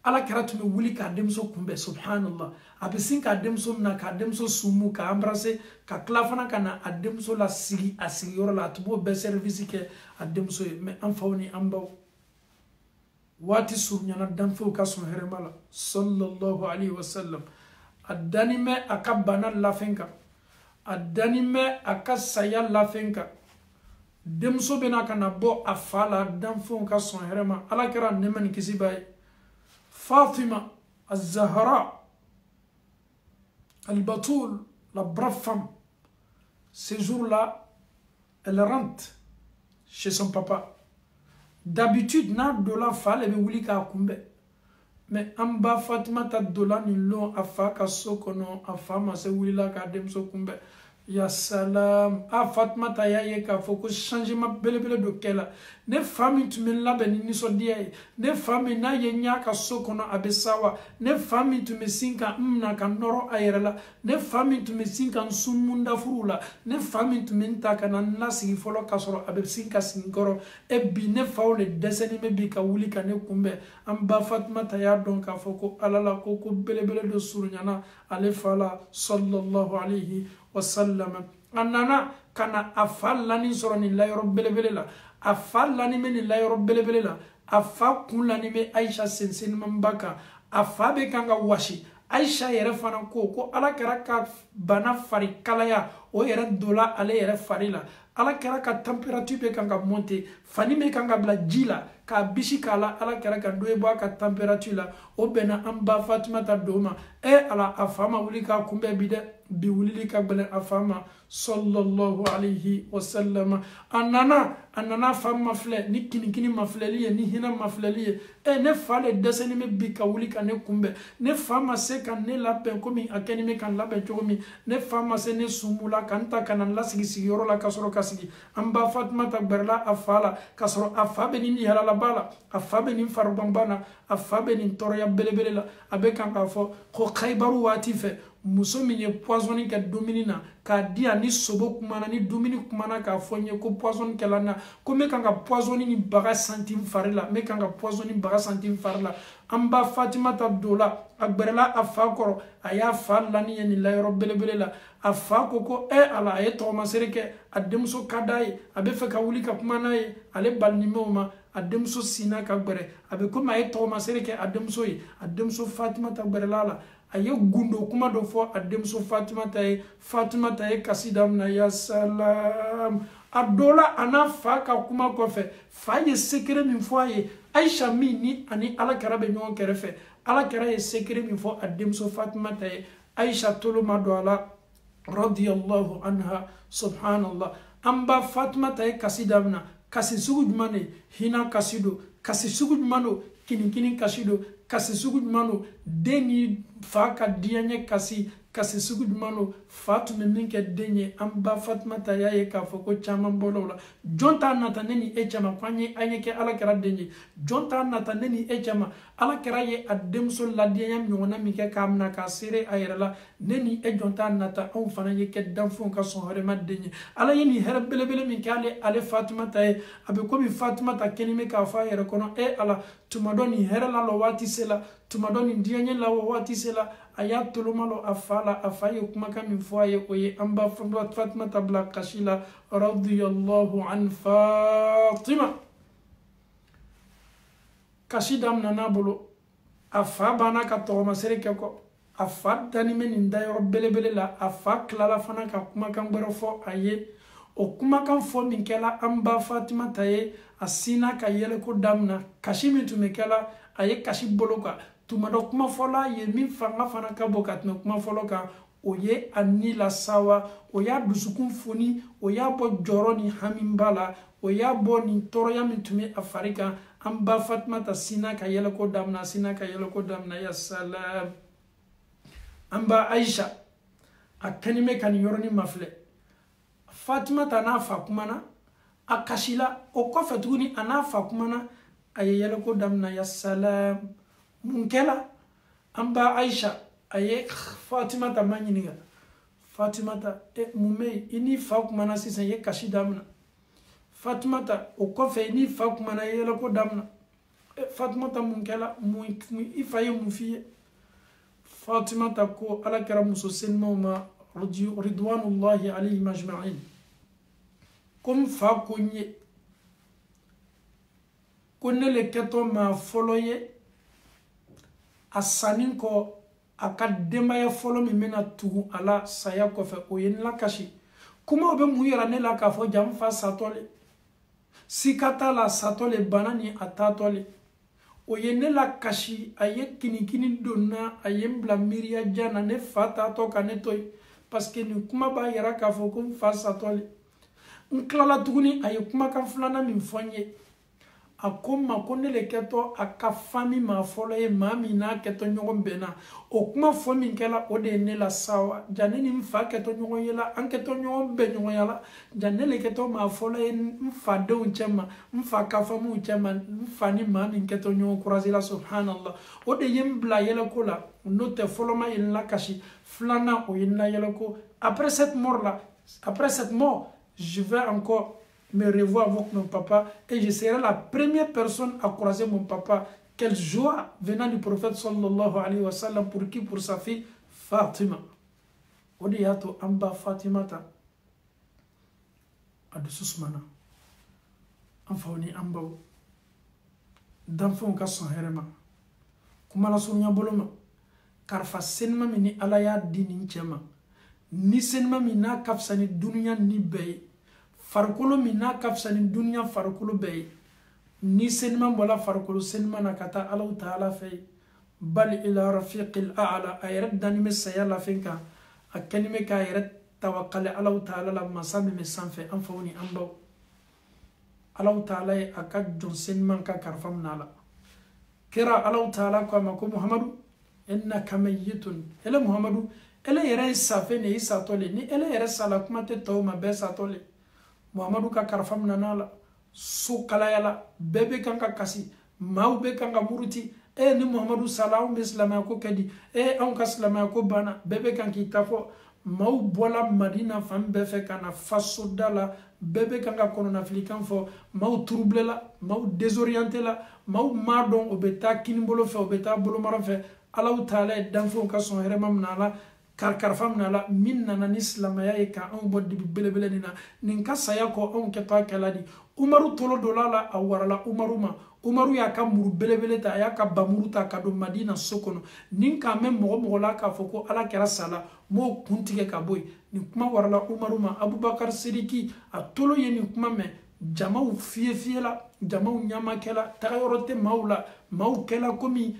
S1: ala karatu mi wuli ka demso kumbe subhanallah abe sin ka demso na ka demso sumu ka embrasser ka klafana kana ademso la sigi asigi yoro la tubo be service ke ademso mais anfawni ambaw wati surnyana danfo ka son heremala sallallahu alaihi wasallam adanime akabana lafenka adanime akasaya lafenka demso bena kana bo afala danfo ka son herema ala kira neman kisibay Fatima az-Zahra al-Batul la brave femme ce jour-là elle rentre chez son papa. D'habitude, na dola fale be wuli ka kumbe. Mais amba Fatima ta dola ni lo afa ka sokono afa ma se wuli la ka dem so kumbe. Ya salam. Fatima ta ya ye ka foko changement bele do kela. Ne fami tu men la ben ni so dia. Ne fami na ye nya ka sokono abesawa. Ne fami tu me sinka mna ka noro ayerela. Ne fami tu me sinka sumunda furula. Ne fami tu men ta ka na nasi folo ka soro abe sinka singoro. E bi ne fawle deseni me bi ka wuli ka ne kumbe. Amba Fatima ta ya don ka foko alala koko bele do surunyana ale fala sallallahu alayhi wasallam anana kana afallani soroni la yoro belebele la afallani meni la yoro belebele la afa kunlani me Aisha sensen mambaka afa be kanga washi Aisha yere fana ko ala kara ka bana fari kalaya o yere dola ale yere fari la ala kara ka temperature be kanga monter fani me kanga bla jila ka bishi kala ala kara ka doye bo ka temperature la o bena amba Fatima ta doma ala afama wuli ka kumbe bide biwulili ka gbɛlɛn a fa ma sallallahu alayhi wa sallam. A nana fa mafilɛ ni kinikini mafilɛli ye ni hinɛ mafilɛli ye. Ne fa le dɛsɛni bɛ bi ka wuli ka ne kunbɛn. Ne fa ma se ka ne labɛn komi a kɛni bɛ ka n labɛn cogo min. Ne fa ma se ne sunbula ka n ta ka na n lasigi sigiyɔrɔ la ka sɔrɔ ka sigi. An ba Fatumata gbɛrɛla a fa la ka sɔrɔ a fa bɛ nin yalalaba la, a fa bɛ nin fariganba la, a fa bɛ nin tɔɔrɔya belebele la. A bɛ kan k'a fɔ ko Khaybaru waati fɛ muso min ye poisonni kɛ dumuni na k'a di yan ni sobo kumana ni dumuni kumana k'a fɔ n ye ko poisonni kɛla n na ko n bɛ kan ka poisonni ni baga santi n fari la, n bɛ kan ka poisonni ni baga santi n fari la. An ba Fatumata don la a gbɛrɛla a fa kɔrɔ, a y'a fa lani ye nin layɔrɔ belebele la. A fa ko Ala a ye tɔgɔmasere kɛ a denmuso ka d'a ye, a bɛ fɛ ka wuli ka kuma n'a ye, ale balinimɛw ma. A denmuso sina ka gbɛrɛ, a bɛ komi a ye tɔgɔmasere kɛ a denmuso ye. A denmuso Fatumata gbɛrɛla la, a ye gundo kuma dɔ fɔ a denmuso Fatumata ye. Fatumata ye kasi daminɛ ya salam. A dɔ la a n'a fa ka kuma kɔfɛ, fa ye sekere min fɔ a ye, Aisha min ni ani Alakira bɛ ɲɔgɔn kɛrɛfɛ, Alakira ye sekere min fɔ a denmuso Fatumata ye. Aisha tolo ma don a la radiyallahu anha, subhanallah. An ba Fatumata ye kasi daminɛ, kasi sugu jumɛn de? Hinɛ kasi don, kasi sugu jumɛn don? Kinikini kasi don, kasi sugu jumɛn don? Den ni fa ka diɲɛ kasi sugu jumɛn don? Fa tun bɛ min kɛ den ye, an ba Fatumata y'a ye k'a fɔ ko caman bɔra o la. Jɔn t'a nata ne ni e cɛ ma ko an ye kɛ Alakira den ye? Jɔn t'a nata ne ni e cɛ ma Alakira ye a denmuso ladiyanya ɲɔgɔnna min kɛ k'a minɛ k'a seere a yɛrɛ la, ne ni e jɔn t'a nata anw fana ye kɛ danfɛnw ka sɔn hɛrɛma den ye? Ala ye nin hɛrɛ belebele min kɛ ale Fatumata ye, a bɛ komi Fatumata kɛlen bɛ k'a fɔ a yɛrɛ kɔnɔ, Ala tuma dɔ nin hɛrɛ la waati sela, tuma dɔ nin diɲɛ la waati sela. A y'a toloma lɔ a fa la, a fa ye kumakan min fɔ a ye, o ye an ba Fatumata bila kasi la radiyallahu an Fatima. Kasi daminɛ n'a bolo, a fa banna ka tɔgɔmasere kɛ kɔ, a fa dani bɛ nin dayɔrɔ belebele la, a fa tilala fana ka kumakan wɛrɛ fɔ a ye. O kumakan fɔ min kɛla an ba Fatumata ye, a sina ka yɛlɛko daminɛ, kasi min tun bɛ kɛla, a ye kasi bolo kan. Tuma dɔ kuma fɔla ye min fanga fana ka bɔ ka tɛmɛ kuma fɔlɔ kan, o ye a ni lasawa, o y'a dusukun foni, o y'a bɔ jɔrɔ ni hamiba la, o y'a bɔ nin tɔɔrɔya min tun bɛ a fari kan. An ba Fatumata sina ka yɛlɛko daminɛ, sina ka yɛlɛko daminɛ ya salam. An ba Aisha a kɛni bɛ ka nin yɔrɔnin mafilɛ. Fatumata n'a fa kumana, a kasila, o kɔfɛ tuguni a n'a fa kumana, a ye yɛlɛko daminɛ ya salam. Mun kɛla? An ba Aisha a ye Fatumata ma ɲininka, Fatumata mun bɛ yen? I ni fa kumana sisan i ye kasi daminɛ. Fatumata o kɔfɛ i ni fa kumana i ye yɛlɛko daminɛ. Fatumata mun kɛla? I fa ye mun f'i ye? Fatumata ko Alakira muso senimaw ma ridwanullahi alayhim ajma'in, ko n fa ko n ye ko ne le kɛtɔ maa fɔlɔ ye a sanni kɔ a ka denbaya fɔlɔ min bɛna tugu a la saya kɔfɛ, o ye n lakasi. Kumaw bɛ mun yira ne la k'a fɔ ja n fa satɔ le, sika t'a la satɔ le, bana ni a taatɔ le. O ye ne lakasi, a ye kinikini donna, a ye n bila miiriya jan na, ne fa taatɔ ka ne to yen, parce que nin kuma b'a yira k'a fɔ ko n fa satɔ le. N tilala tuguni, a ye kumakan filanan min fɔ n ye, a ko n ma ko ne le kɛtɔ a ka fami maa fɔlɔ ye, maa min n'a kɛtɔ ɲɔgɔn bɛnna. O kuma fɔ min kɛla, o de ye ne la sawa. Ja ne ni n fa kɛtɔ ɲɔgɔn ye la, an kɛtɔ ɲɔgɔn bɛn ɲɔgɔnya la. Ja ne le kɛtɔ maa fɔlɔ ye n fa denw cɛ ma, n fa kafamuw cɛ ma, n fa ni maa min kɛtɔ ɲɔgɔn croisé la subhanallah. O de ye n bila yɛlɛko la, n'o tɛ fɔlɔ ma ye n lakasi, filanan o ye n la yɛlɛko. Après cette mort, je vais encore me revoir avec mon papa et je serai la première personne à croiser mon papa. Quelle joie venant du prophète sallallahu alayhi wa sallam. Pour qui? Pour sa fille Fatima. Odiyato amba Fatimata adu susmana anfawni ambaw danfon ka son herema kuma la sunya boloma karfa senma mini ala ya dinin chema ni senma mina kafsani dunya ni bey farkolo mina kafsani dunya farkolo bey ni senma wala farkolo senma nakata Allah ta'ala fay bal ila rafiqil a'la ayradani misaya la finka a kenime ka yɛrɛ tawakkale Allahu Ta'ala la masa min bɛ sanfɛ an faw ni an baw Allahu Ta'ala ye a ka jɔnsenniman ka kalifa minɛ a la kira Allahu Ta'ala ko a ma ko Muhamadu innaka mayyitun ele Muhamadu ele yɛrɛ ye safe ne ye satɔ le ni ele yɛrɛ sala kuma tɛ tɔw ma bɛɛ satɔ le Muhamadu ka kalifa minɛ a la so kalaya la bɛɛ bɛ kan ka kasi maaw bɛ kan ka muruti ni Muhamadu sala anw bɛ silamɛya ko kɛ di anw ka silamɛya ko banna bɛɛ bɛ kan k'i ta fɔ maaw bɔla Madina fan bɛɛ fɛ ka na faso da la bɛɛ bɛ kan ka kɔnɔnafilikan fɔ maaw turubilela maaw désorienté la maaw m'a dɔn o bɛ taa kinibolo fɛ o bɛ taa bolomara fɛ Allahu Ta'ala ye danfɛnw ka sɔn hɛrɛma minɛ a la karifa minɛ a la min nana ni silamɛya ye ka anw bɔ dibi belebele nin na nin ka saya kɔ anw kɛtɔ a kɛla di Umaru tolo dɔ la a warala Umaru ma Umaru y'a ka muru belebele ta a y'a ka bamuru ta ka don Madina so kɔnɔ nin k'a mɛn mɔgɔ mɔgɔ la k'a fɔ ko Ala kɛra sala m'o kun tigɛ ka bɔ yen nin kuma warala Umaru ma Abubakar Sidiki a tolo ye nin kuma mɛn jamaw fiyefiyela jamaw ɲamakɛla taga yɔrɔ tɛ maaw la maaw kɛla komi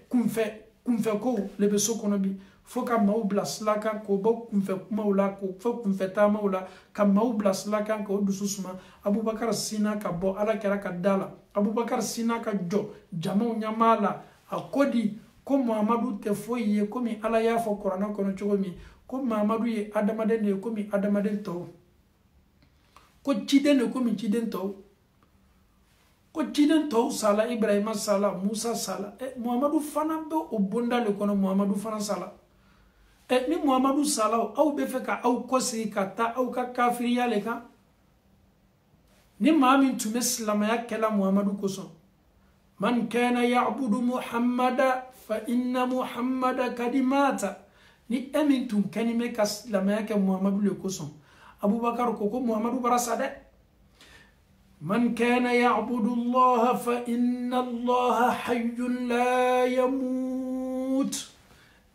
S1: kunfɛ kow le bɛ so kɔnɔ bi fo ka maaw bila sira kan k'o bɔ kunfɛ kumaw la k'o fɔ kunfɛ taamaw la ka maaw bila sira kan k'o dusu suma Abubakar sina ka bɔ Ala kɛra ka da la Abubakar sina ka jɔ jamaw ɲamaa la a ko di ko Muhamadu tɛ foyi ye komi Ala y'a fɔ Kuranɛ kɔnɔ cogo min ko Muhamadu ye adamaden de ye komi adamaden tɔw ko ciden de komi ciden tɔw ko ciden tɔw sala Ibrahima sala Musa sala Muhamadu fana bɛ o bonda le kɔnɔ Muhamadu fana sala ni Muhamadu sala aw bɛ fɛ ka aw kɔsegi ka taa aw ka kafiriya le kan ni maa min tun bɛ silamɛya kɛla Muhamadu kosɔn man kana ya'budu Muhammada fa inna Muhammada kad mata ni min tun kɛni bɛ ka silamɛya kɛ Muhamadu le kosɔn Abubakar ko Muhamadu bara sa dɛ man kana ya'budu Allah fa inna Allah hayyun la yamut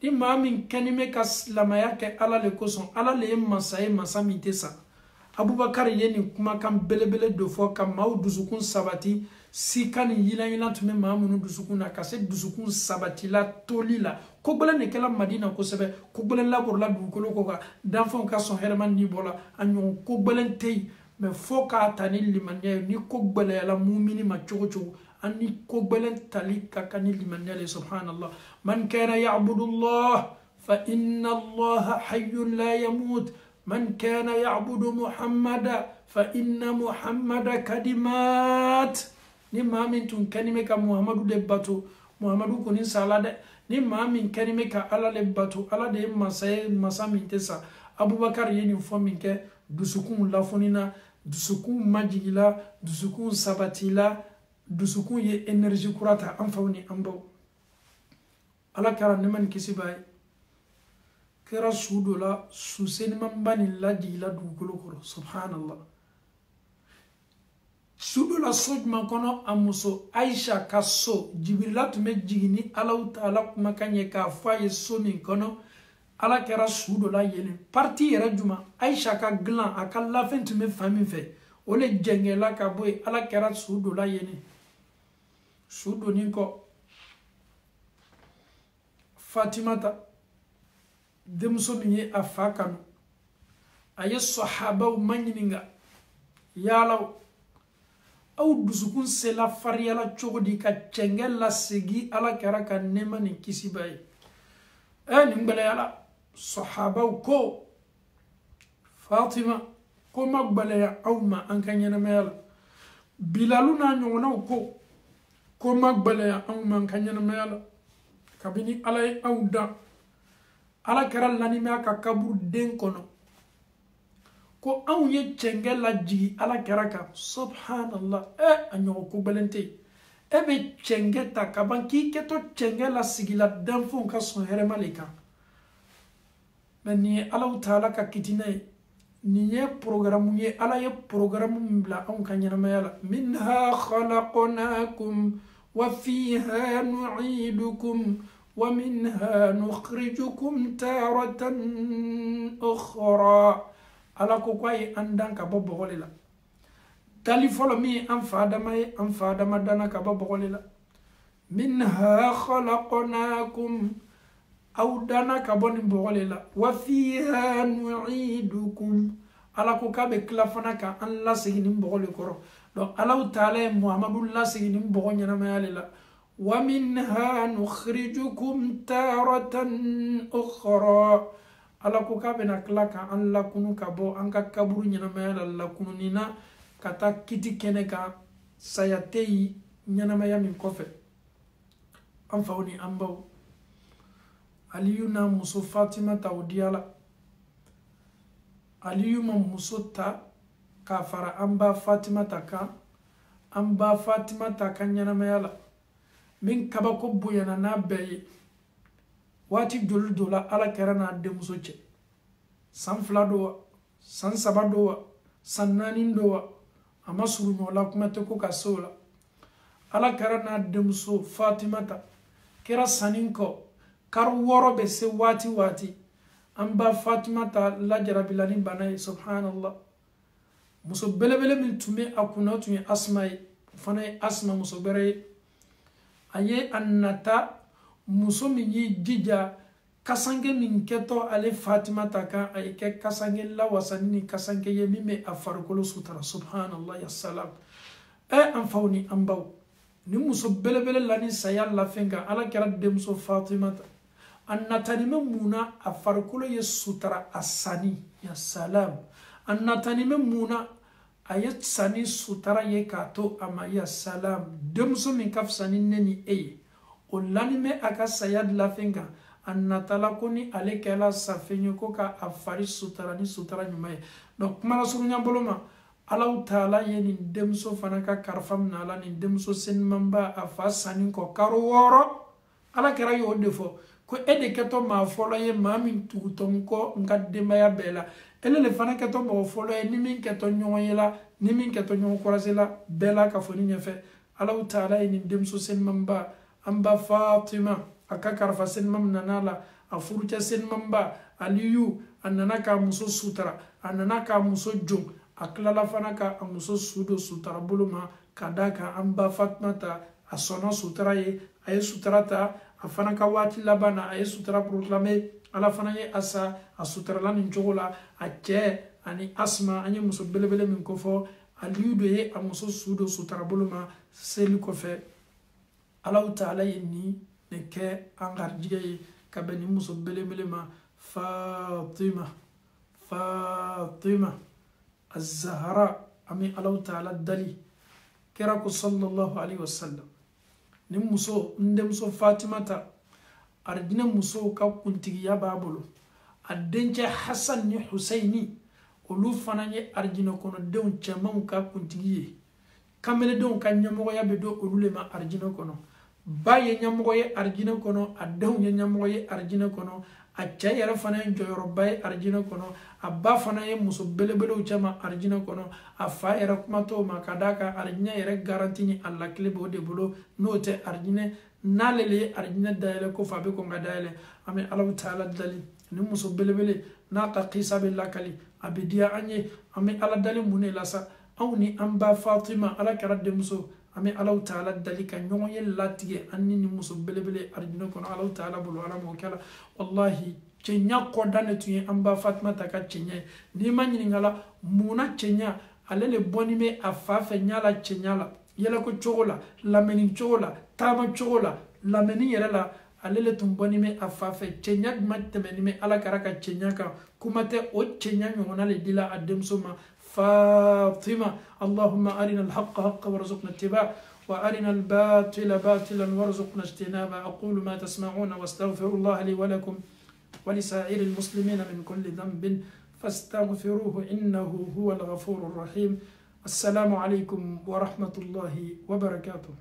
S1: ni maa min kɛni bɛ ka silamɛya kɛ Ala le kosɔn Ala le ye masa ye masa min tɛ sa Abubakar ye nin kumakan belebele dɔ fɔ ka maaw dusukun sabati sika ni yilan tun bɛ maa minnu dusukun na ka se dusukun sabatila toli la ko gbɛlɛn de kɛla Madina kosɛbɛ ko gbɛlɛn laborila dugukolo ko kan danfɛnw ka sɔn hɛrɛma ni bɔ la a ɲɔgɔn ko gbɛlɛn tɛ yen mɛ fo k'a ta ni limaniya ye ni ko gbɛlɛyala mumini ma cogo cogo ani ko gbɛlɛn tali ka kan ni limaniya le subhanallah man kana ya'budu Allah fa inna Allah hayyun la yamut man kana ya'budu Muhammada fa inna Muhammada kad mat ni maa min tun kɛni bɛ ka Muhamadu de bato Muhamadu kɔni sala dɛ ni maa min kɛni bɛ ka Ala le bato Ala de ye masa ye masa min tɛ sa Abubakar ye nin fɔ min kɛ dusukun lafunina dusukun majigila dusukun sabatila dusukun ye énergie kura ta an faw ni an baw Ala kɛra nɛɛma ni kisi b'a ye kɛra su dɔ la su senimanba nin lajigila dugukolo kɔrɔ subhanallah su dɔ la so jumɛn kɔnɔ a muso Aisha ka so Jibirila tun bɛ jigin ni Allahu Ta'ala kumakan ye k'a fɔ a ye so min kɔnɔ Ala kɛra su dɔ la yelen parti yɛrɛ juma Aisha ka dilan a ka lafɛn tun bɛ fan min fɛ o le jɛngɛla ka bɔ yen Ala kɛra su dɔ la yelen su donnen kɔ Fatimata denmuso min ye a fa kanu a ye sahabaw maɲininka yalaw aw dusukun sela fariyala cogo di ka cɛngɛ lasegi Ala kɛra ka nɛɛma ni kisi b'a ye nin gbɛlɛyala sahabaw ko Fatima ko ma gbɛlɛya aw ma an ka ɲɛnamaya la Bilalu n'a ɲɔgɔnnaw ko ma gbɛlɛya aw ma an ka ɲɛnamaya la kabini Ala ye aw dan Ala kɛra lanimɛya ka kaburu den kɔnɔ ko anw ye cɛngɛ lajigi Ala kɛra kan subhanallah a ɲɔgɔn ko gbɛlɛn tɛ yen e bɛ cɛngɛ ta ka ban k'i kɛtɔ cɛngɛ lasigila danfɛnw ka sɔn hɛrɛma le kan mɛ nin ye Alahu Ta'ala ka kitina ye nin ye programme ye Ala ye programme min bila anw ka ɲɛnamaya la minha khalaqnakum wa fiha nu'idukum wa minha nukhrijukum taratan ukhra Ala ko a ye an dan ka bɔ bɔgɔ le la dali fɔlɔ min ye an fa Adama ye an fa Adama danna ka bɔ bɔgɔ le la minha khalaqnakum أو دانا كابون بغوليلا وفيها نعيدكم على كوكاب كلافنا كأن لا سجن بغولي كرو لو ألو تعالى محمد لا سجن بغولي نمايلا ومنها نخرجكم تارة أخرى على كوكاب نكلاك أن لا كنو كابو أنك كابرو نمايلا لا كنو نينا كتا كيتي كنكا سياتي نمايا من كوفي أنفوني أنبو Aliyu na muso Fatima ta udiyala Aliyu ma muso ta ka fara amba Fatima ta kan amba Fatima ta kan ɲɛnamayala min kabako bonyana n'a bɛɛ ye waati joli dɔ la Ala kɛra n'a denmuso cɛ san 2 do wa san 3 do wa san 4 do wa a ma surun la kuma tɛ ko ka se o la Ala kɛra n'a denmuso Fatima ta kɛra sanni kɔ kar woro be se wati amba Fatima ta la jarabilani banaye subhanallah muso belebele min tume akuna tun Asma fana Asma muso bere aye annata muso min yi jija kasange min keto ale Fatima ta kan ay ke kasange la wasani kasange ye mime afarkolo sutara subhanallah ya salam an fawni ambaw ni muso belebele lani sayal la fenga ala kera demso Fatima ta annatanime muna afarkulo ye sutara asani ya salam annatanime muna ayet sani sutara ye kato ama ya salam demso min kafsani neni eye o lanime aka sayad lafenga annatala koni ale kela safenyo ko ka afari sutara ni sutara nyumaye donc mala surunya boloma Allah taala ye ni demso fana ka karfam na la ni demso sen mamba afa sani ko karo woro ala kera yo defo ko ede keto ma folo ye ma min tuton ko ngadde maya bela ele le fana keto ma folo ye ni min keto nyoyela ni min keto nyon korasela bela ka foni nyefe Allah taala ni demso sen mamba amba Fatima aka karfa sen mam nanala afurcha sen mamba Aliyu anana ka muso sutra anana ka muso jong aklala fana ka muso sudo sutra buluma kadaka amba Fatima ta asona sutra ye ay sutra ta afana ka wati labana ay sutra proclamer ala fana ye asa asutra la ninjola ache ani Asma ani muso belebele min ko fo Aliyu do ye amuso sudo sutra buluma sel ko fe Allah taala yini ne ke angar jige ka beni muso belebele ma Fatima الزهراء أمي الله تعالى الدلي كراكو صلى الله عليه وسلم نمسو فاطمة تا أرجنا مسو كا كنتي يا بابلو الدنجة حسن ني حسيني ولو فناني أرجنا كونو دون جمام كا كنتي كامل دون كان نمو يا بدو ولو لما أرجنا كونو باي نمو يا أرجنا كونو أدون نمو يا أرجنا كونو acha yara fana joyoro bay arjina kono abba fana ye muso belebele uchama arjina kono afa yara kumato makadaka arjina yara garanti ni alla klebo de bolo note arjina nalele arjina daile ko fabe ko ngadaile ame Allah taala dali ni muso belebele na qisa billakali abidia anye ame Allah dali mune lasa awni amba Fatima ala karade muso ame Allah taala dali ka nyonye latige anni ni muso belebele arjina kono Allah taala bolo ala mo kala wallahi cenya ko dane tuye amba Fatima taka cenya ni manyini ngala muna cenya alele bonime afafe nyala cenyala yela ko chogola lameni chogola tama chogola lameni yerela alele tumbonime afafe cenya mattemenime ala karaka cenya ka kumate o cenya nyona le dila ademsoma فاطمة اللهم أرنا الحق حقا وارزقنا اتباعه وأرنا الباطل باطلا وارزقنا اجتنابه أقول ما تسمعون واستغفر الله لي ولكم ولسائر المسلمين من كل ذنب فاستغفروه إنه هو الغفور الرحيم السلام عليكم ورحمة الله وبركاته